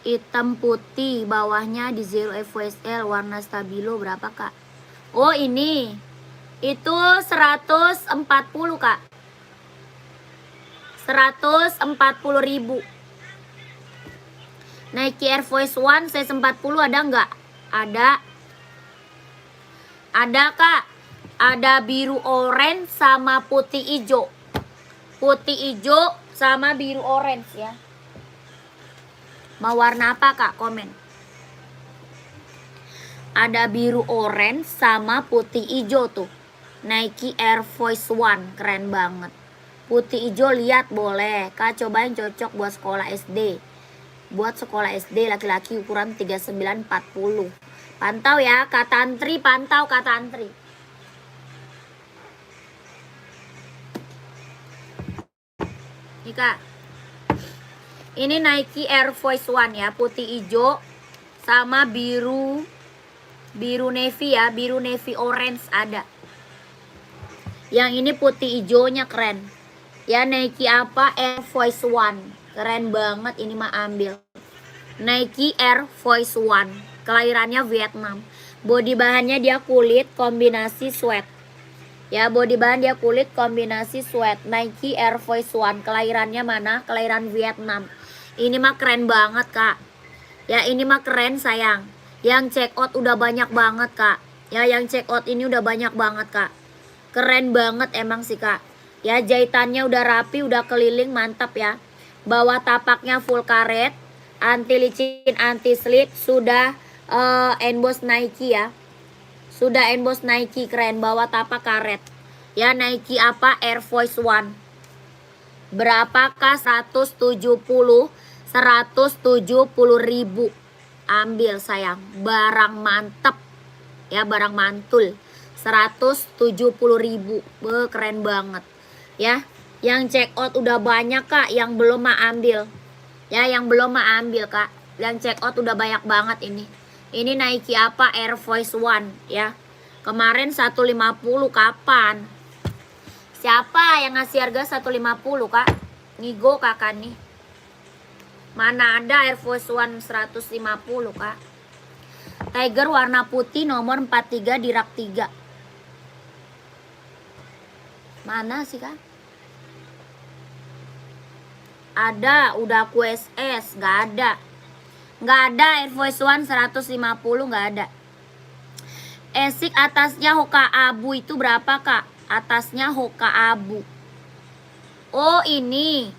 hitam putih, bawahnya di Zero FWSL, warna stabilo berapa Kak? Oh ini Itu 140 kak. 140.000. Nike Air Force One size 40 ada nggak? Ada kak. Ada biru orange sama putih hijau. Putih hijau sama biru orange ya. Mau warna apa kak? Komen. Ada biru orange sama putih hijau tuh. Nike Air Force One, keren banget. Putih hijau lihat boleh. Kak cobain, cocok buat sekolah SD. Buat sekolah SD laki-laki ukuran 39-40. Pantau ya Kak Tantri, pantau Kak Tantri. Nih Kak. Ini Nike Air Force One ya, putih hijau sama biru navy ya, biru navy orange ada. Yang ini putih hijaunya keren. Ya Nike apa? Air Force One. Keren banget, ini mah ambil. Nike Air Force One. Kelahirannya Vietnam. Body bahannya dia kulit kombinasi sweat. Ya body bahan dia kulit kombinasi sweat. Nike Air Force One. Kelahirannya mana? Kelahiran Vietnam. Ini mah keren banget kak. Ya ini mah keren sayang. Yang check out udah banyak banget kak. Ya yang check out ini udah banyak banget kak. Keren banget emang sih kak. Ya jahitannya udah rapi, udah keliling, mantap ya. Bawah tapaknya full karet, anti licin, anti slip, sudah emboss Nike ya. Sudah emboss Nike, keren. Bawah tapak karet. Ya Nike apa? Air Force One. Berapakah? 170.000. Ambil sayang. Barang mantep. Ya barang mantul. 170.000. Keren banget. Ya, yang check out udah banyak kak, yang belum mah ambil. Ya, yang belum mah ambil kak. Yang check out udah banyak banget ini. Ini Nike apa? Air Force One ya. Kemarin 150 kapan? Siapa yang ngasih harga 150 kak? Ngigo kakak nih. Mana ada Air Force One 150 kak. Tiger warna putih nomor 43 di rak 3. Mana sih kak? Ada, udah aku SS, nggak ada. Nggak ada Air Force One 150, nggak ada. Esik atasnya Hoka abu itu berapa kak? Atasnya Hoka abu. Oh ini.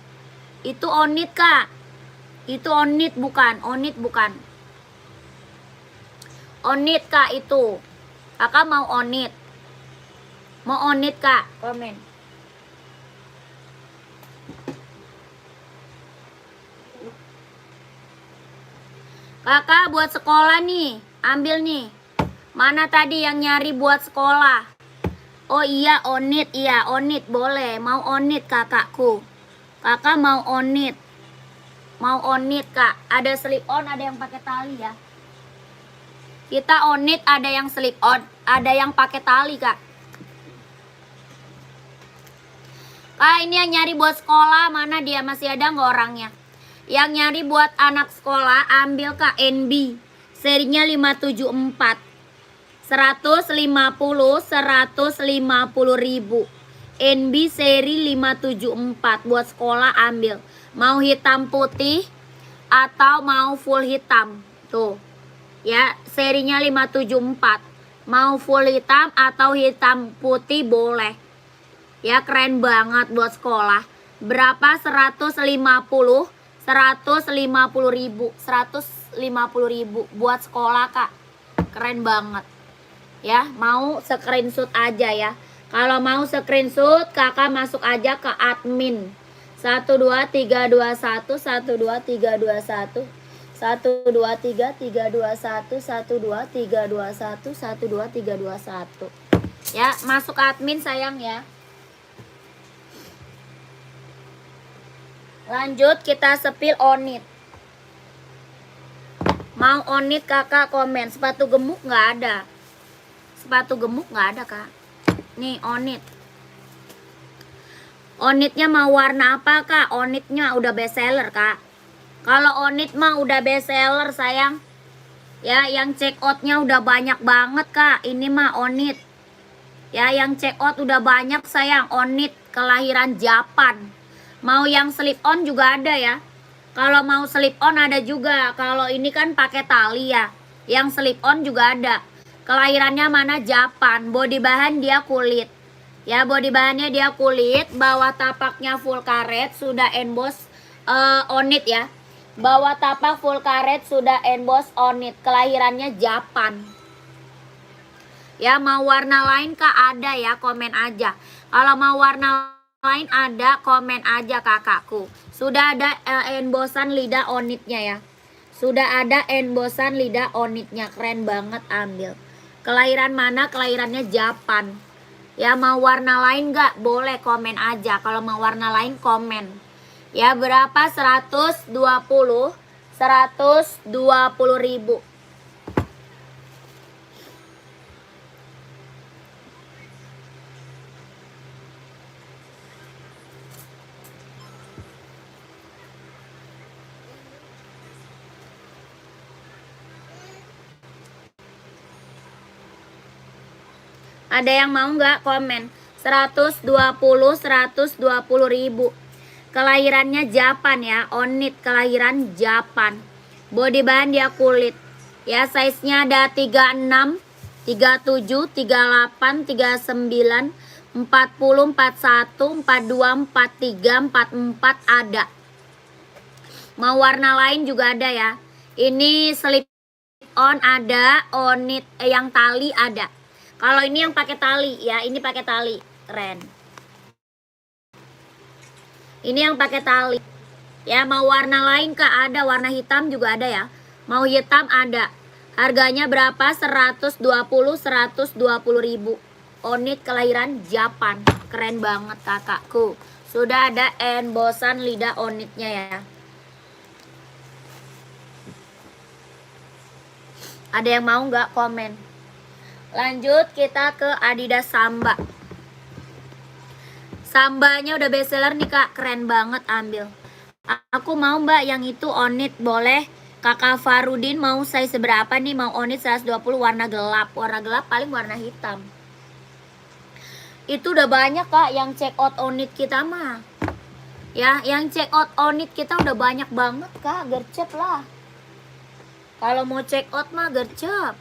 Itu Onit kak. Itu Onit bukan, Onit bukan. Onit kak itu. Kakak mau Onit. Mau Onit kak? Komen. Kakak buat sekolah nih, ambil nih. Mana tadi yang nyari buat sekolah? Oh iya Onit, iya Onit boleh. Mau Onit kakakku. Kakak mau Onit. Mau Onit kak. Ada slip on, ada yang pakai tali ya. Kita Onit ada yang slip on, ada yang pakai tali kak. Kak ini yang nyari buat sekolah, mana dia? Masih ada nggak orangnya? Yang nyari buat anak sekolah ambil kak NB. Serinya 574. 150.000. NB seri 574 buat sekolah ambil. Mau hitam putih atau mau full hitam. Tuh. Ya, serinya 574. Mau full hitam atau hitam putih boleh. Ya, keren banget buat sekolah. Berapa? 150.000. 150.000 buat sekolah kak. Keren banget. Ya, mau screenshot aja ya. Kalau mau screenshot kakak masuk aja ke admin 12321 12321 12331 12321 12321. Ya, masuk admin sayang ya. Lanjut kita sepil Onit. Mau Onit kakak komen. Sepatu gemuk nggak ada. Sepatu gemuk nggak ada kak. Nih Onit. Onitnya mau warna apa kak? Onitnya udah best seller kak. Kalau Onit mah udah best seller sayang. Ya yang check outnya udah banyak banget kak. Ini mah Onit. Ya, yang check out udah banyak sayang. Onit kelahiran Japan. Mau yang slip on juga ada ya. Kalau mau slip on ada juga. Kalau ini kan pakai tali ya. Yang slip on juga ada. Kelahirannya mana? Japan. Body bahan dia kulit. Ya, body bahannya dia kulit. Bawah tapaknya full karet. Sudah emboss onit ya. Bawah tapak full karet sudah emboss onit. Kelahirannya Japan. Ya, mau warna lain kak ada ya, komen aja. Kalau mau warna lain ada, komen aja kakakku. Sudah ada embossan lidah onitnya ya. Sudah ada embossan lidah onitnya, keren banget, ambil. Kelahiran mana? Kelahirannya Japan. Ya, mau warna lain gak? Boleh komen aja. Kalau mau warna lain komen. Ya, berapa? 120 ribu. Ada yang mau nggak komen? 120 ribu. Kelahirannya Japan ya. Onit kelahiran Japan. Body bahan dia kulit. Ya, size-nya ada 36, 37, 38, 39, 40, 41, 42, 43, 44 ada. Mau warna lain juga ada ya. Ini slip on ada, onit yang tali ada. Kalau ini yang pakai tali ya, ini pakai tali, keren. Ini yang pakai tali. Ya, mau warna lain kak? Ada, warna hitam juga ada ya. Mau hitam ada. Harganya berapa? 120 ribu. Onit kelahiran Japan. Keren banget kakakku. Sudah ada embossan lidah onitnya ya. Ada yang mau nggak? Komen. Lanjut kita ke Adidas Samba. Sambanya udah bestseller nih kak, keren banget, ambil. Aku mau mbak yang itu onit, boleh. Kakak Farudin mau size seberapa nih? Mau onit 120 warna gelap. Warna gelap paling warna hitam. Itu udah banyak kak yang check out onit kita mah. Ya, yang check out onit kita udah banyak banget kak, gercep lah. Kalau mau check out mah gercep.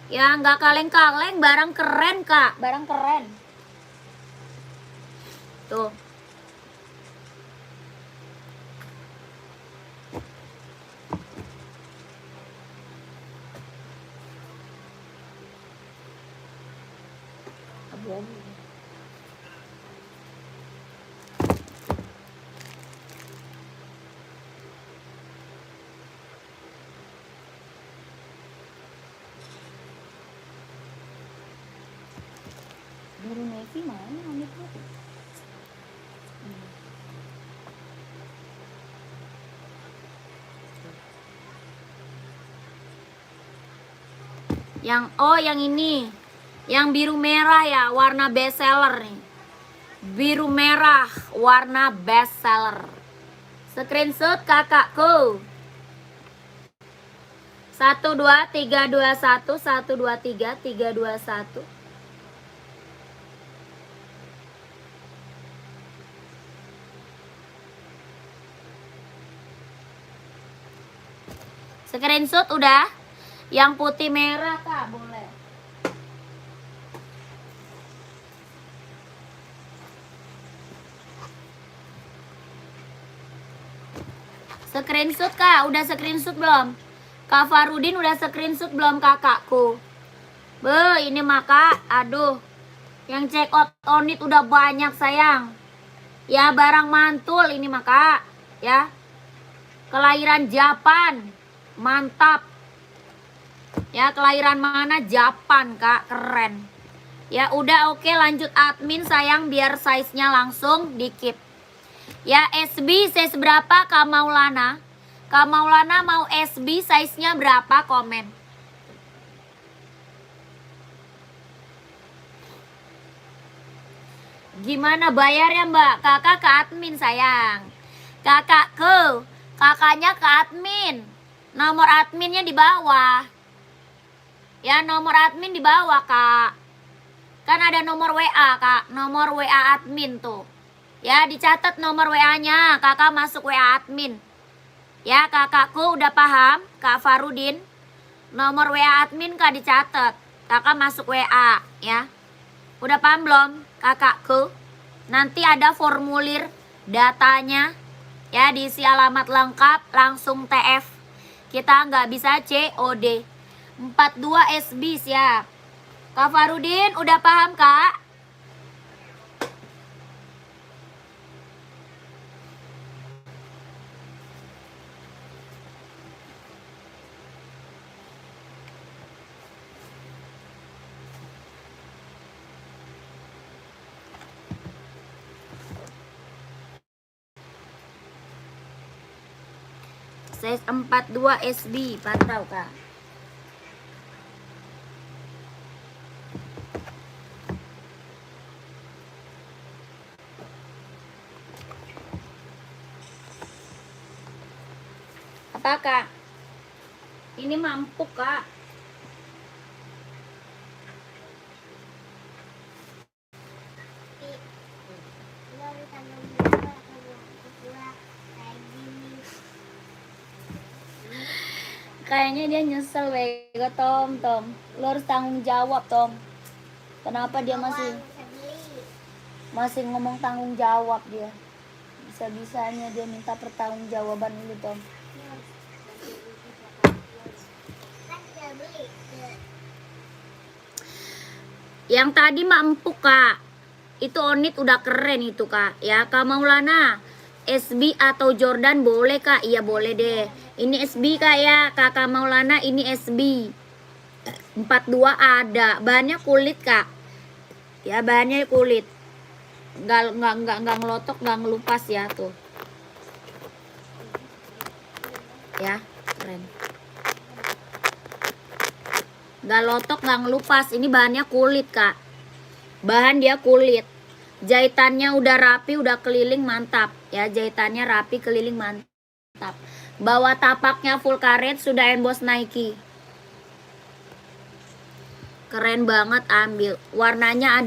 Ya, nggak kaleng-kaleng, barang keren kak, barang keren. Tuh. Abu-abu. Biru navy mana onitnya? Yang ini. Yang biru merah ya, warna best seller nih. Biru merah, warna best seller. Screenshot kakakku. 1 2 3 2 1 1 2 3 3 2 1. Screenshot udah. Yang putih merah kak, boleh. Screenshot kak, udah screenshot belum? Kak Farudin udah screenshot belum kakakku? Ini mah kak, aduh. Yang check out onit udah banyak sayang. Ya, barang mantul ini mah kak. Ya, kelahiran Japan, mantap. Ya, kelahiran mana? Japan kak, keren. Ya udah, oke, lanjut admin sayang, biar size-nya langsung dikit. Ya, SB size berapa Kak Maulana? Kak Maulana mau SB size-nya berapa? Komen. Gimana bayarnya mbak? Kakak ke admin sayang. Kakaknya ke admin. Nomor adminnya di bawah. Ya, nomor admin di bawah kak. Kan ada nomor WA kak, nomor WA admin tuh. Ya dicatat nomor WA-nya, kakak masuk WA admin. Ya kakakku udah paham, Kak Farudin. Nomor WA admin kak dicatat, kakak masuk WA ya. Udah paham belum kakakku? Nanti ada formulir datanya ya, diisi alamat lengkap, langsung TF. Kita nggak bisa COD. 42 SB siap. Kak Farudin udah paham kak? Size 42 SB, pantau kak. Apa kak? Ini mampu kak. Kayaknya dia nyesel bego Tom. Lo harus tanggung jawab Tom. Kenapa dia masih ngomong tanggung jawab dia? Bisa-bisanya dia minta pertanggungjawaban dulu Tom. Yang tadi mah empuk kak. Itu Onit udah keren itu kak. Ya Kak Maulana, SB atau Jordan boleh kak? Iya boleh deh. Ini SB kak ya, Kakak Maulana ini SB 42 ada. Bahannya kulit kak. Ya bahannya kulit. Nggak ngelotok, nggak ngelupas ya tuh. Ya keren. Nggak lotok, nggak ngelupas. Ini bahannya kulit kak. Bahan dia kulit. Jahitannya udah rapi, udah keliling mantap. Ya jahitannya rapi, keliling mantap. Bawah tapaknya full karet, sudah emboss Nike. Keren banget, ambil. Warnanya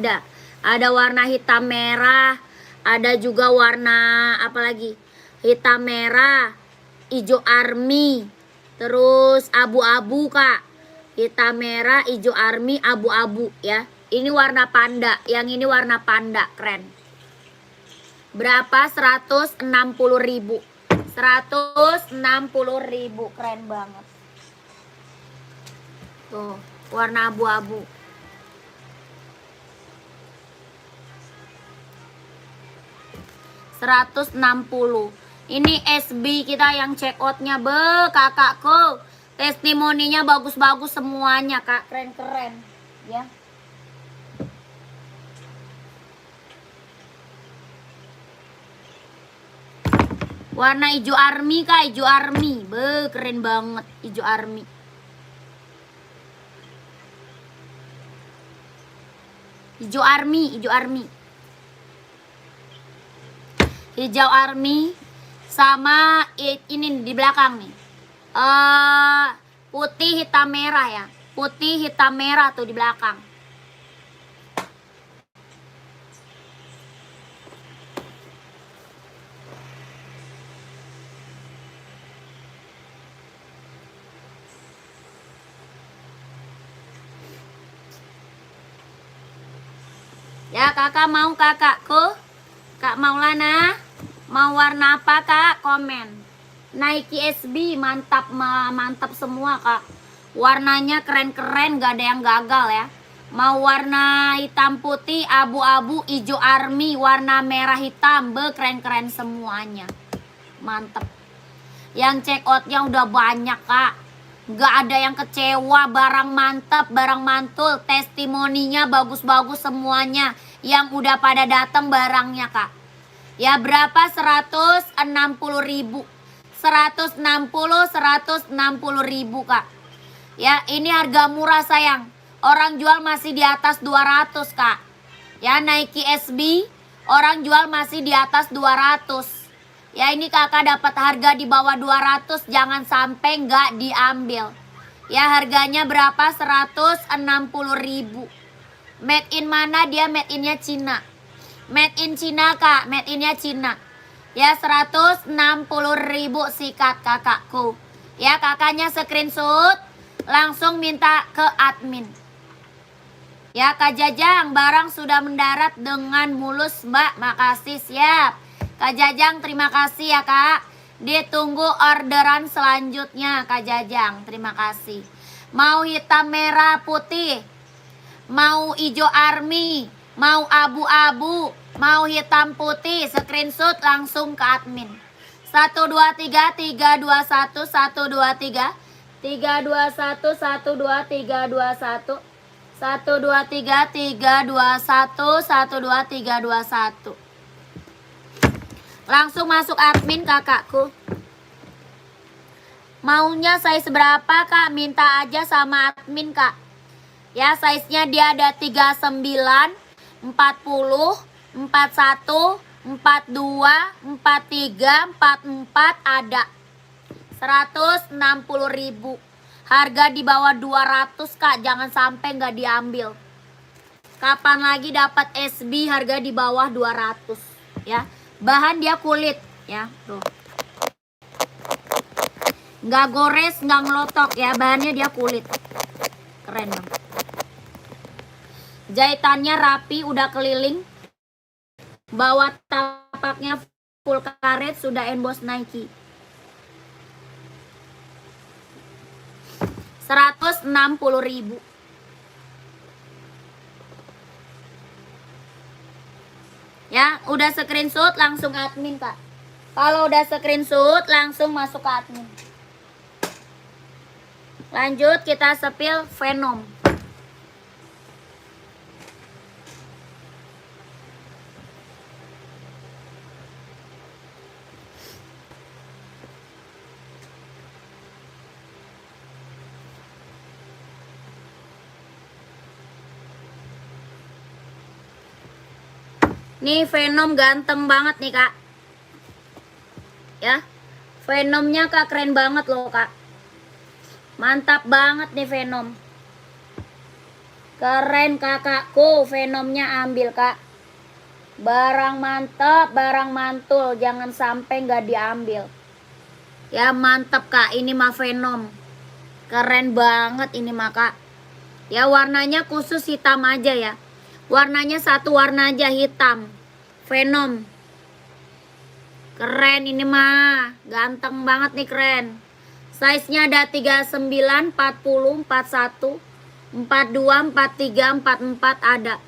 ada warna hitam merah, ada juga warna apa lagi? Hitam merah, hijau army, terus abu-abu kak. Hitam merah, hijau army, abu-abu ya. Ini warna panda, yang ini warna panda, keren. Berapa? 160.000. 160.000, keren banget. Tuh, warna abu-abu. $160. Ini SB kita yang check outnya kakakku. Testimoninya bagus-bagus semuanya kak, keren-keren ya. Warna hijau army kak, hijau army. Keren banget hijau army. Hijau army, hijau army. Hijau army sama ini di belakang nih. Putih hitam merah ya. Putih hitam merah tuh di belakang. Ya kakak mau kakakku, Kak Maulana, mau warna apa kak? Komen. Nike SB mantap semua kak. Warnanya keren-keren, gak ada yang gagal ya. Mau warna hitam putih, abu-abu, hijau army, warna merah hitam, keren-keren semuanya. Mantep. Yang check outnya udah banyak kak. Gak ada yang kecewa, barang mantap, barang mantul, testimoninya bagus-bagus semuanya. Yang udah pada datang barangnya kak. Ya berapa? 160.000. 160.000 kak. Ya ini harga murah sayang. Orang jual masih di atas 200 kak. Ya Nike SB orang jual masih di atas 200. Ya ini kakak dapat harga di bawah 200, jangan sampai nggak diambil. Ya harganya berapa? 160.000. Made in mana dia? Made innya Cina. Made in Cina kak, made innya Cina. Ya 160.000 sikat kakakku. Ya kakaknya screenshot, langsung minta ke admin. Ya Kak Jajang, barang sudah mendarat dengan mulus Mbak. Makasih, siap. Kak Jajang terima kasih ya Kak. Ditunggu orderan selanjutnya Kak Jajang, terima kasih. Mau hitam merah putih, mau hijau army, mau abu-abu, mau hitam putih, screenshot langsung ke admin. 123 321 123 321 123 321 123 321 123 321. Langsung masuk admin kakakku. Maunya size berapa kak? Minta aja sama admin kak. Ya size-nya dia ada 39, 40, 41, 42, 43, 44 ada. 160.000. Harga di bawah 200 kak, jangan sampai nggak diambil. Kapan lagi dapat SB harga di bawah 200 ya. Bahan dia kulit ya, tuh. Nggak gores, nggak ngelotok ya, bahannya dia kulit. Keren banget. Jahitannya rapi, udah keliling. Bawah tapaknya full karet, sudah emboss Nike. 160.000. Ya, udah screenshot langsung admin kak. Kalau udah screenshot langsung masuk ke admin. Lanjut kita sepil Venom. Nih Venom ganteng banget nih kak. Ya, Venomnya kak keren banget loh kak. Mantap banget nih Venom. Keren kakakku, Venomnya ambil kak. Barang mantap, barang mantul, jangan sampai nggak diambil. Ya mantap kak, ini mah Venom. Keren banget ini mah kak. Ya warnanya khusus hitam aja ya. Warnanya satu warna aja, hitam. Venom. Keren ini mah. Ganteng banget nih, keren. Size-nya ada 39, 40, 41, 42, 43, 44 ada.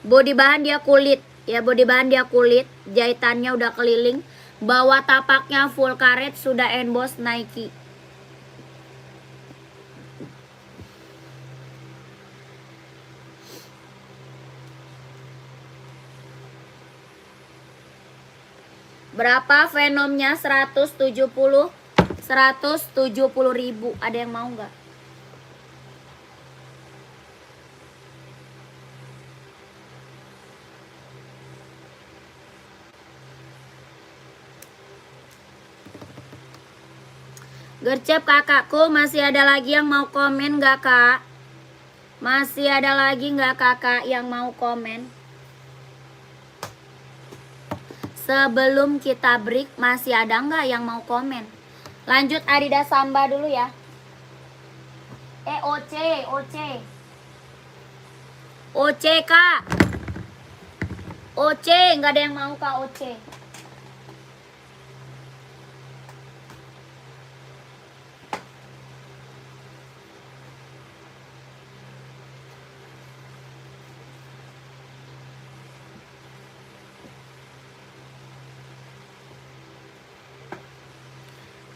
Body bahan dia kulit. Ya body bahan dia kulit. Jahitannya udah keliling. Bawah tapaknya full karet, sudah emboss Nike. Berapa Venomnya? 170. 170.000. Ada yang mau nggak? Gercep kakakku, masih ada lagi yang mau komen nggak kak? Masih ada lagi nggak kakak yang mau komen? Sebelum kita break, masih ada nggak yang mau komen? Lanjut Adidas Samba dulu ya. OC kak. OC, nggak ada yang mau kak OC.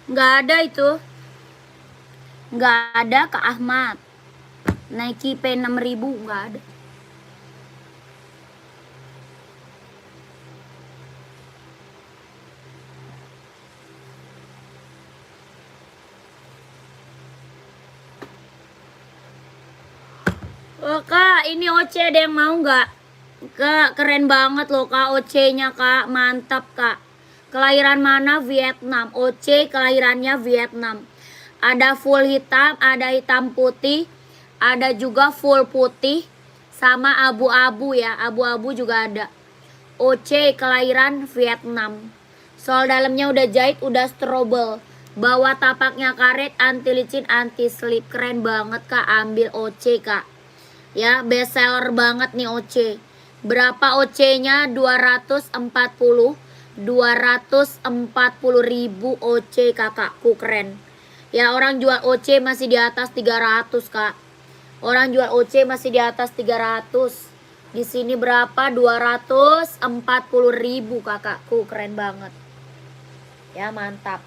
Nggak ada itu. Nggak ada Kak Ahmad. Nike P6000 nggak ada. Oh kak, ini OC ada yang mau nggak? Kak, keren banget loh kak OC-nya kak, mantap kak. Kelahiran mana? Vietnam. OC kelahirannya Vietnam. Ada full hitam, ada hitam putih, ada juga full putih. Sama abu-abu ya, abu-abu juga ada. OC kelahiran Vietnam. Sol dalamnya udah jahit, udah strobel. Bawah tapaknya karet, anti licin, anti slip. Keren banget Kak, ambil OC Kak. Ya, best seller banget nih OC. Berapa OC-nya? 240 ribu OC kakakku, keren. Ya, orang jual OC masih di atas 300 Kak. Orang jual OC masih di atas 300. Di sini berapa? 240 ribu kakakku, keren banget. Ya, mantap.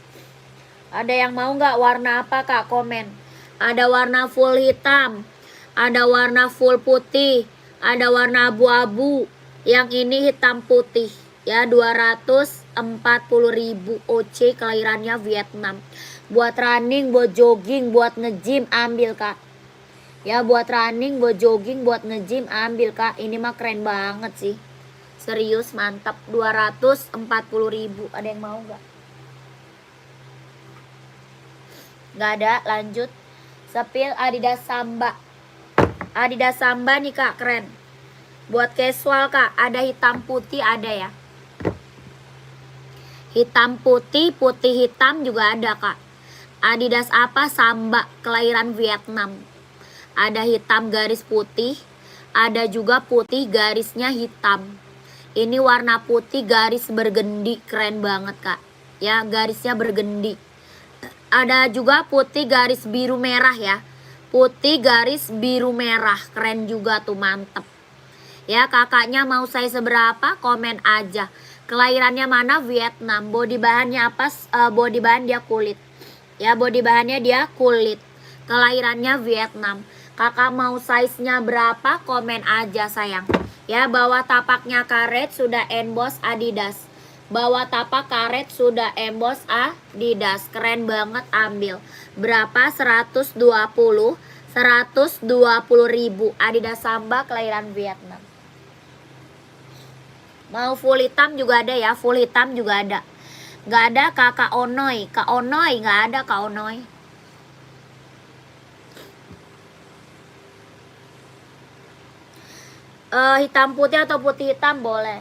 Ada yang mau nggak warna apa Kak? Komen. Ada warna full hitam, ada warna full putih, ada warna abu-abu. Yang ini hitam putih. Ya, 240 ribu OC kelahirannya Vietnam. Buat running, buat jogging, buat nge-gym ambil Kak. Ya, buat running, buat jogging, buat nge-gym ambil Kak. Ini mah keren banget sih. Serius mantap. 240 ribu. Ada yang mau nggak? Nggak ada, lanjut. Sepil Adidas Samba. Adidas Samba nih Kak, keren. Buat casual Kak, ada hitam putih ada ya. Hitam putih, putih hitam juga ada Kak. Adidas apa? Samba, kelahiran Vietnam. Ada hitam garis putih, ada juga putih garisnya hitam. Ini warna putih garis bergendi, keren banget Kak. Ya, garisnya bergendi. Ada juga putih garis biru merah ya. Putih garis biru merah, keren juga tuh, mantep. Ya, kakaknya mau size seberapa? Komen aja. Kelahirannya mana? Vietnam. Body bahannya apa? Body bahan dia kulit. Ya, body bahannya dia kulit. Kelahirannya Vietnam. Kakak mau size-nya berapa? Komen aja sayang. Ya, bawah tapaknya karet sudah emboss Adidas. Bawah tapak karet sudah emboss Adidas. Keren banget, ambil. Berapa? 120 ribu. Adidas Samba kelahiran Vietnam. Mau full hitam juga ada ya. Full hitam juga ada. Gak ada Kakak Onoy. Kak Onoy gak ada Kak Onoy. Hitam putih atau putih hitam boleh.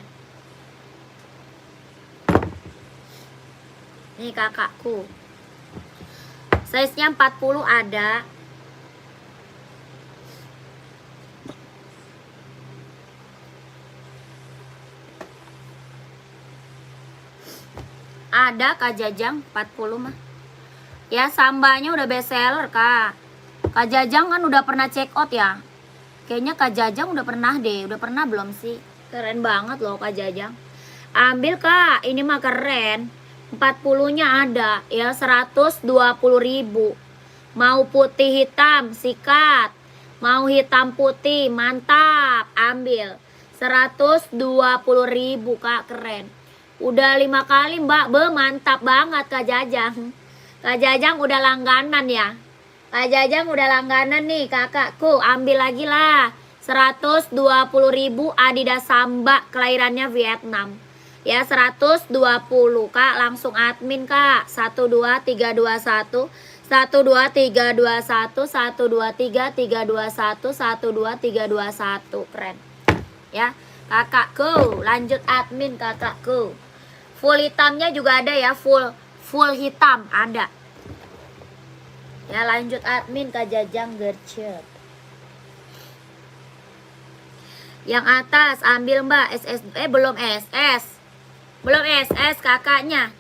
Nih kakakku. Size-nya 40 ada. Ada Kak Jajang 40 mah. Ya, Sambanya udah best seller Kak. Kak Jajang kan udah pernah check out ya. Kayaknya Kak Jajang udah pernah deh. Udah pernah belum sih? Keren banget loh Kak Jajang. Ambil Kak, ini mah keren. 40-nya ada ya, 120 ribu. Mau putih hitam, sikat. Mau hitam putih, mantap. Ambil 120 ribu Kak, keren. Udah 5 kali Mbak, mantap banget Kak Jajang. Kak Jajang udah langganan ya. Kak Jajang udah langganan nih kakakku. Ambil lagi lah. 120 ribu Adidas Samba kelahirannya Vietnam. Ya, 120 Kak, langsung admin Kak. 12321 12321 123 321 12321. Keren. Ya, kakakku, lanjut admin kakakku. Full hitamnya juga ada ya, full hitam ada. Ya, lanjut admin Kak Jajang gercep. Yang atas ambil Mbak SS. Belum SS. Belum SS kakaknya.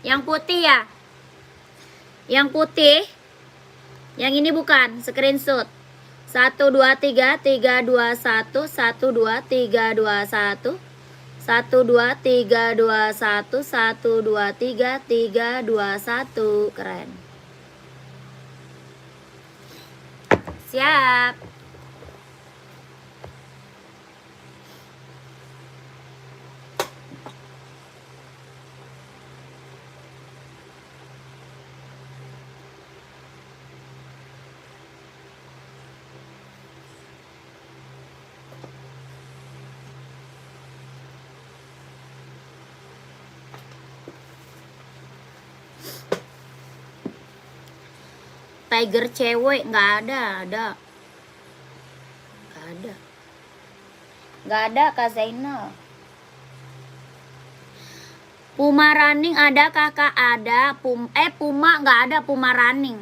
Yang putih ya. Yang putih. Yang ini bukan, screenshot. 123 321 12321 12321 123 321. Keren. Siap. Tiger cewek nggak ada, nggak ada. Nggak ada Kak Zainal. Puma running ada kakak, ada. Puma nggak ada, Puma running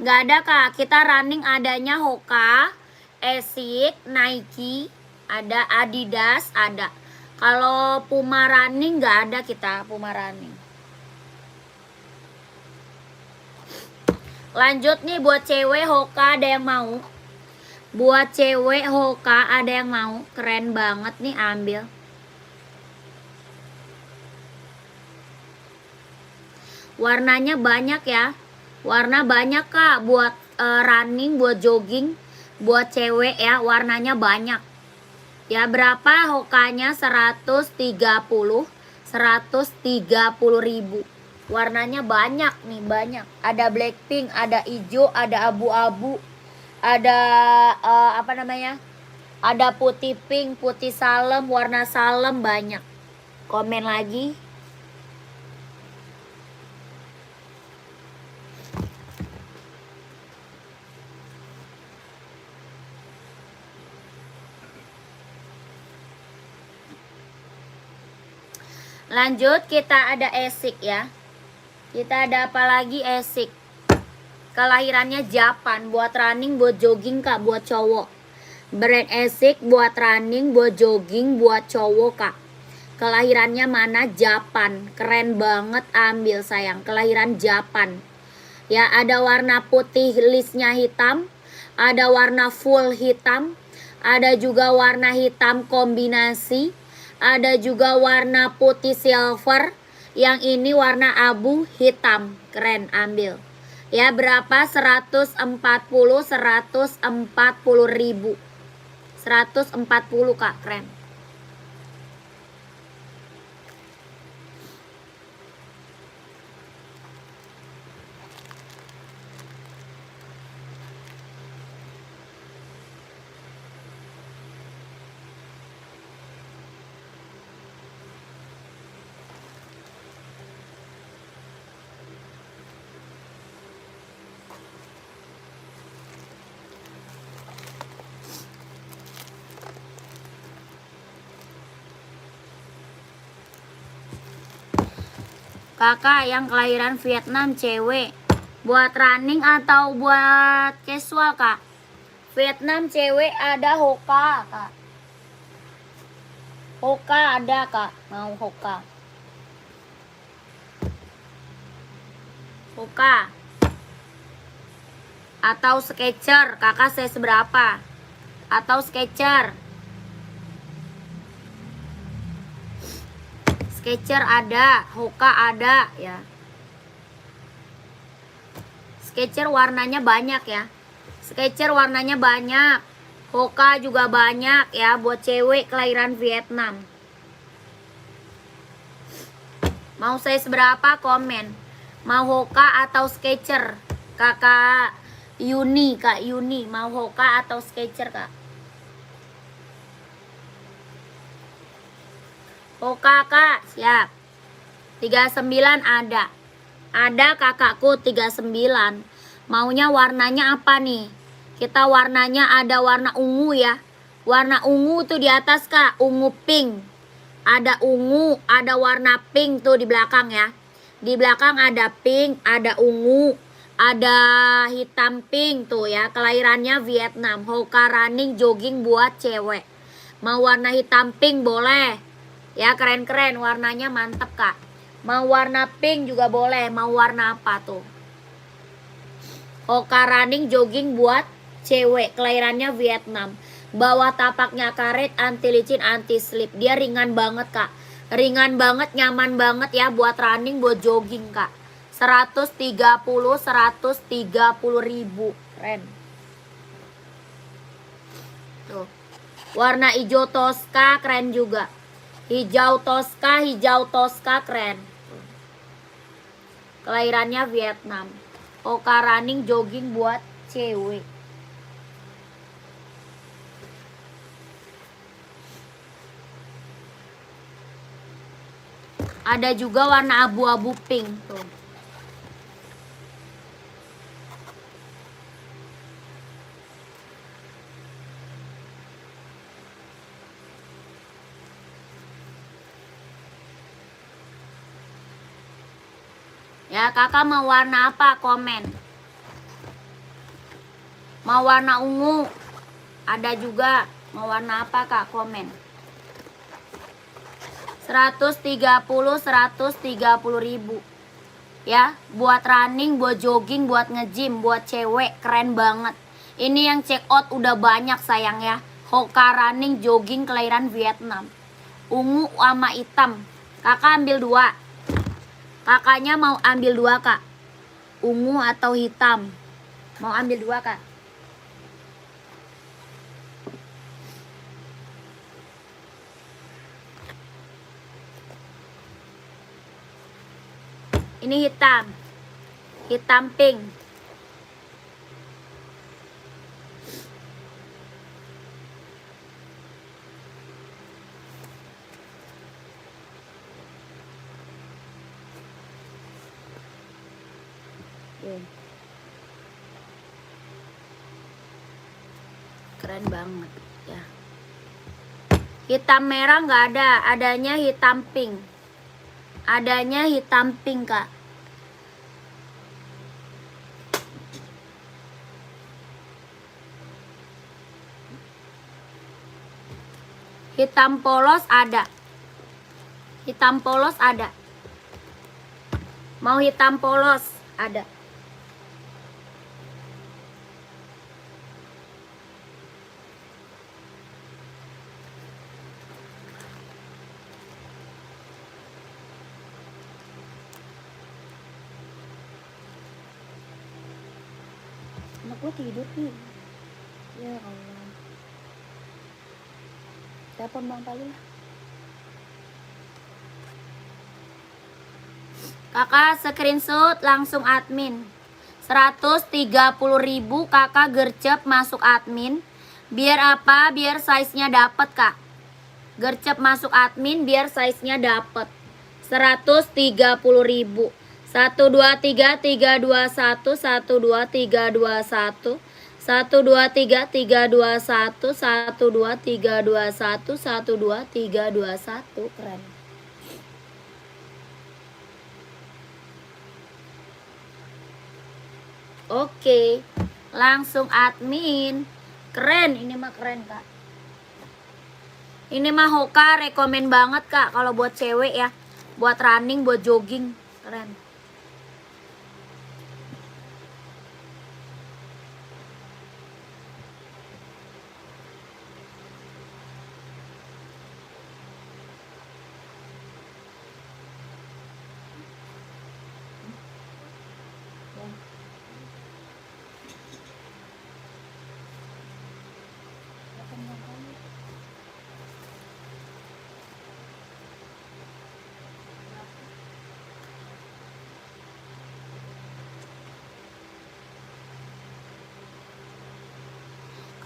nggak ada Kak. Kita running adanya Hoka, Asics, Nike, ada Adidas, ada. Kalau Puma running nggak ada kita, Puma running. Lanjut nih buat cewek Hoka, ada yang mau? Buat cewek Hoka ada yang mau? Keren banget nih, ambil. Warnanya banyak ya. Warna banyak Kak, buat running, buat jogging, buat cewek ya, warnanya banyak. Ya berapa Hokanya? 130 ribu. Warnanya banyak nih, banyak. Ada blackpink, ada hijau, ada abu-abu, ada apa namanya? Ada putih pink, putih salem, warna salem, banyak. Komen lagi. Lanjut, kita ada Asics ya. Kita ada apa lagi? Asics. Kelahirannya Japan, buat running, buat jogging Kak, buat cowok. Brand Asics buat running, buat jogging, buat cowok Kak. Kelahirannya mana? Japan. Keren banget, ambil sayang. Kelahiran Japan. Ya, ada warna putih listnya hitam, ada warna full hitam, ada juga warna hitam kombinasi, ada juga warna putih silver, yang ini warna abu hitam. Keren, ambil. Ya, berapa? 140 ribu. 140 Kak, keren. Kakak yang kelahiran Vietnam cewek, buat running atau buat casual Kak? Vietnam cewek ada Hoka Kak. Hoka ada Kak, mau Hoka. Hoka atau Skechers, kakak saya seberapa? Atau Skechers. Skechers ada, Hoka ada ya. Skechers warnanya banyak ya. Skechers warnanya banyak. Hoka juga banyak ya, buat cewek kelahiran Vietnam. Mau saya seberapa? Komen. Mau Hoka atau Skechers? Kakak Yuni, Kak Yuni, mau Hoka atau Skechers Kak? Hoka Kak, siap. 39 ada. Ada kakakku 39. Maunya warnanya apa nih? Kita warnanya ada warna ungu ya. Warna ungu tuh di atas Kak, ungu pink. Ada ungu, ada warna pink tuh di belakang ya. Di belakang ada pink, ada ungu, ada hitam pink tuh ya. Kelahirannya Vietnam. Hoka running jogging buat cewek. Mau warna hitam pink boleh. Ya keren-keren, warnanya mantep Kak. Mau warna pink juga boleh. Mau warna apa tuh? Hoka running jogging buat cewek, kelahirannya Vietnam. Bawah tapaknya karet, anti licin, anti slip. Dia ringan banget Kak. Ringan banget, nyaman banget ya buat running, buat jogging Kak. 130 ribu. Keren. Tuh. Warna hijau Tosca keren juga. Hijau Tosca keren. Kelahirannya Vietnam. Hoka running jogging buat cewek. Ada juga warna abu-abu pink tuh. Ya, kakak mau warna apa? Komen. Mau warna ungu? Ada juga. Mau warna apa kak? Komen. 130 ribu. Ya, buat running, buat jogging, buat nge-gym, buat cewek, keren banget. Ini yang check out udah banyak sayang ya. Hoka running, jogging, kelahiran Vietnam. Ungu sama hitam. Kakak ambil 2. Kakaknya mau ambil 2 kak. Ungu atau hitam? Mau ambil 2 kak? Ini hitam. Hitam pink. Keren banget ya. Hitam merah nggak ada, adanya hitam pink. Adanya hitam pink kak. Hitam polos ada. Hitam polos ada. Mau hitam polos ada. Anak gue tidur nih. Ya Allah. Telepon Bang Pali. Kakak screenshot langsung admin. 130.000 kakak gercep masuk admin. Biar apa? Biar size-nya dapet kak. Gercep masuk admin biar size-nya dapet. 130.000. 1 2 3 3 2 1 1 2 3 2 1 1 2 3 3 2 1 1 2 3 2 1 1 2 3 2 1. Keren. Oke, langsung admin. Keren, ini mah keren kak. Ini mah Hoka rekomen banget kak kalau buat cewek ya. Buat running, buat jogging, keren.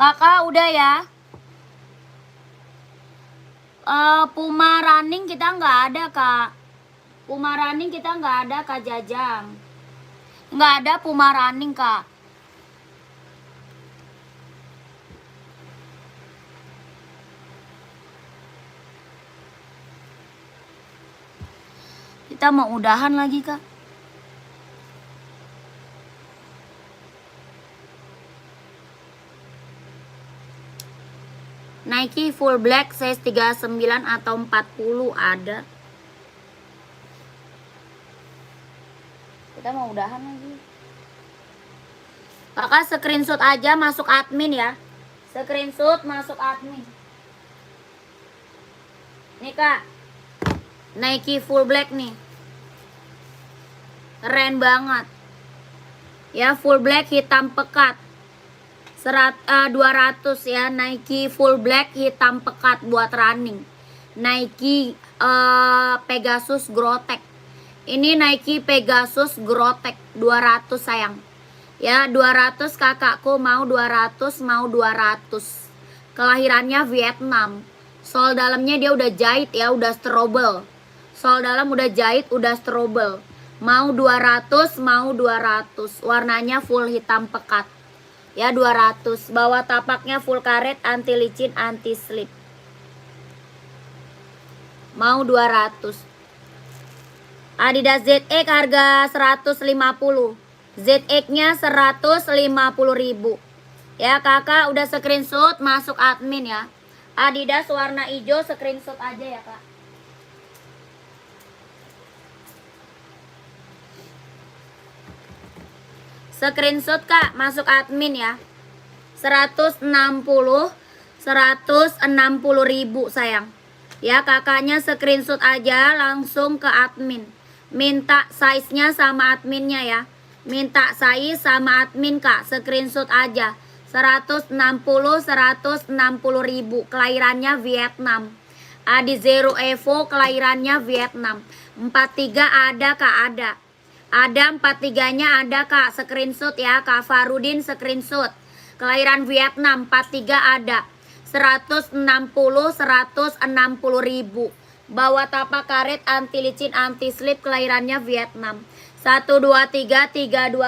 Kakak udah ya. Puma running kita nggak ada kak. Puma running kita nggak ada kak Jajang. Nggak ada Puma running kak. Kita mau udahan lagi kak. Nike full black size 39 atau 40 ada. Kita mau udahan lagi. Kakak screenshot aja masuk admin ya. Screenshot masuk admin. Nih kak, Nike full black nih. Keren banget. Ya full black hitam pekat. 200 ya, Nike full black hitam pekat buat running. Nike Pegasus Grotech. Ini Nike Pegasus Grotech 200 sayang. Ya 200 kakakku mau 200 mau 200. Kelahirannya Vietnam. Sol dalamnya dia udah jahit ya, udah strobel. Sol dalam udah jahit, udah strobel. Mau 200 mau 200. Warnanya full hitam pekat. Ya 200. Bawah tapaknya full karet, anti licin, anti slip. Mau 200. Adidas ZX harga 150. ZX-nya 150.000. Ya, Kakak udah screenshot masuk admin ya. Adidas warna hijau screenshot aja ya, Kak. Screenshot Kak, masuk admin ya. 160.000 sayang. Ya, kakaknya screenshot aja langsung ke admin. Minta size-nya sama adminnya ya. Minta size sama admin Kak, screenshot aja. 160.000. Kelahirannya Vietnam. Adi Zero Evo kelahirannya Vietnam. 43 ada Kak, ada. Ada 43-nya ada Kak, screenshot ya. Kak Farudin screenshot. Kelahiran Vietnam 43 ada. 160.000. Bawa tapak karet anti licin anti slip kelahirannya Vietnam. 123321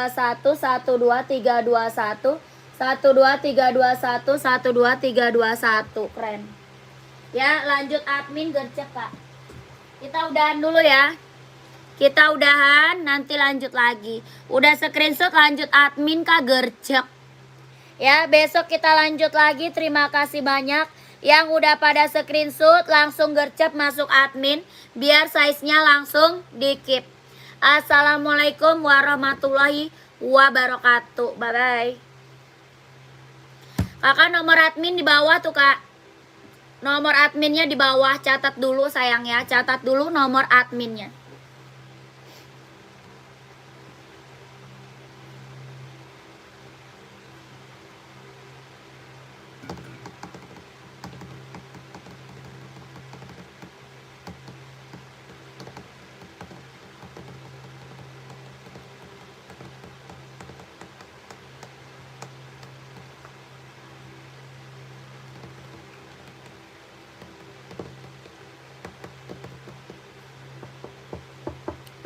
12321 12321 12321. Keren. Ya, lanjut admin gercep Kak. Kita udahan dulu ya. Kita udahan, nanti lanjut lagi. Udah screenshot lanjut admin Kak gercep. Ya, besok kita lanjut lagi. Terima kasih banyak yang udah pada screenshot, langsung gercep masuk admin biar size-nya langsung di-keep. Assalamualaikum warahmatullahi wabarakatuh. Bye bye. Kakak nomor admin di bawah tuh Kak. Nomor adminnya di bawah, catat dulu sayang ya. Catat dulu nomor adminnya.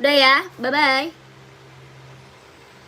Udah ya, bye-bye.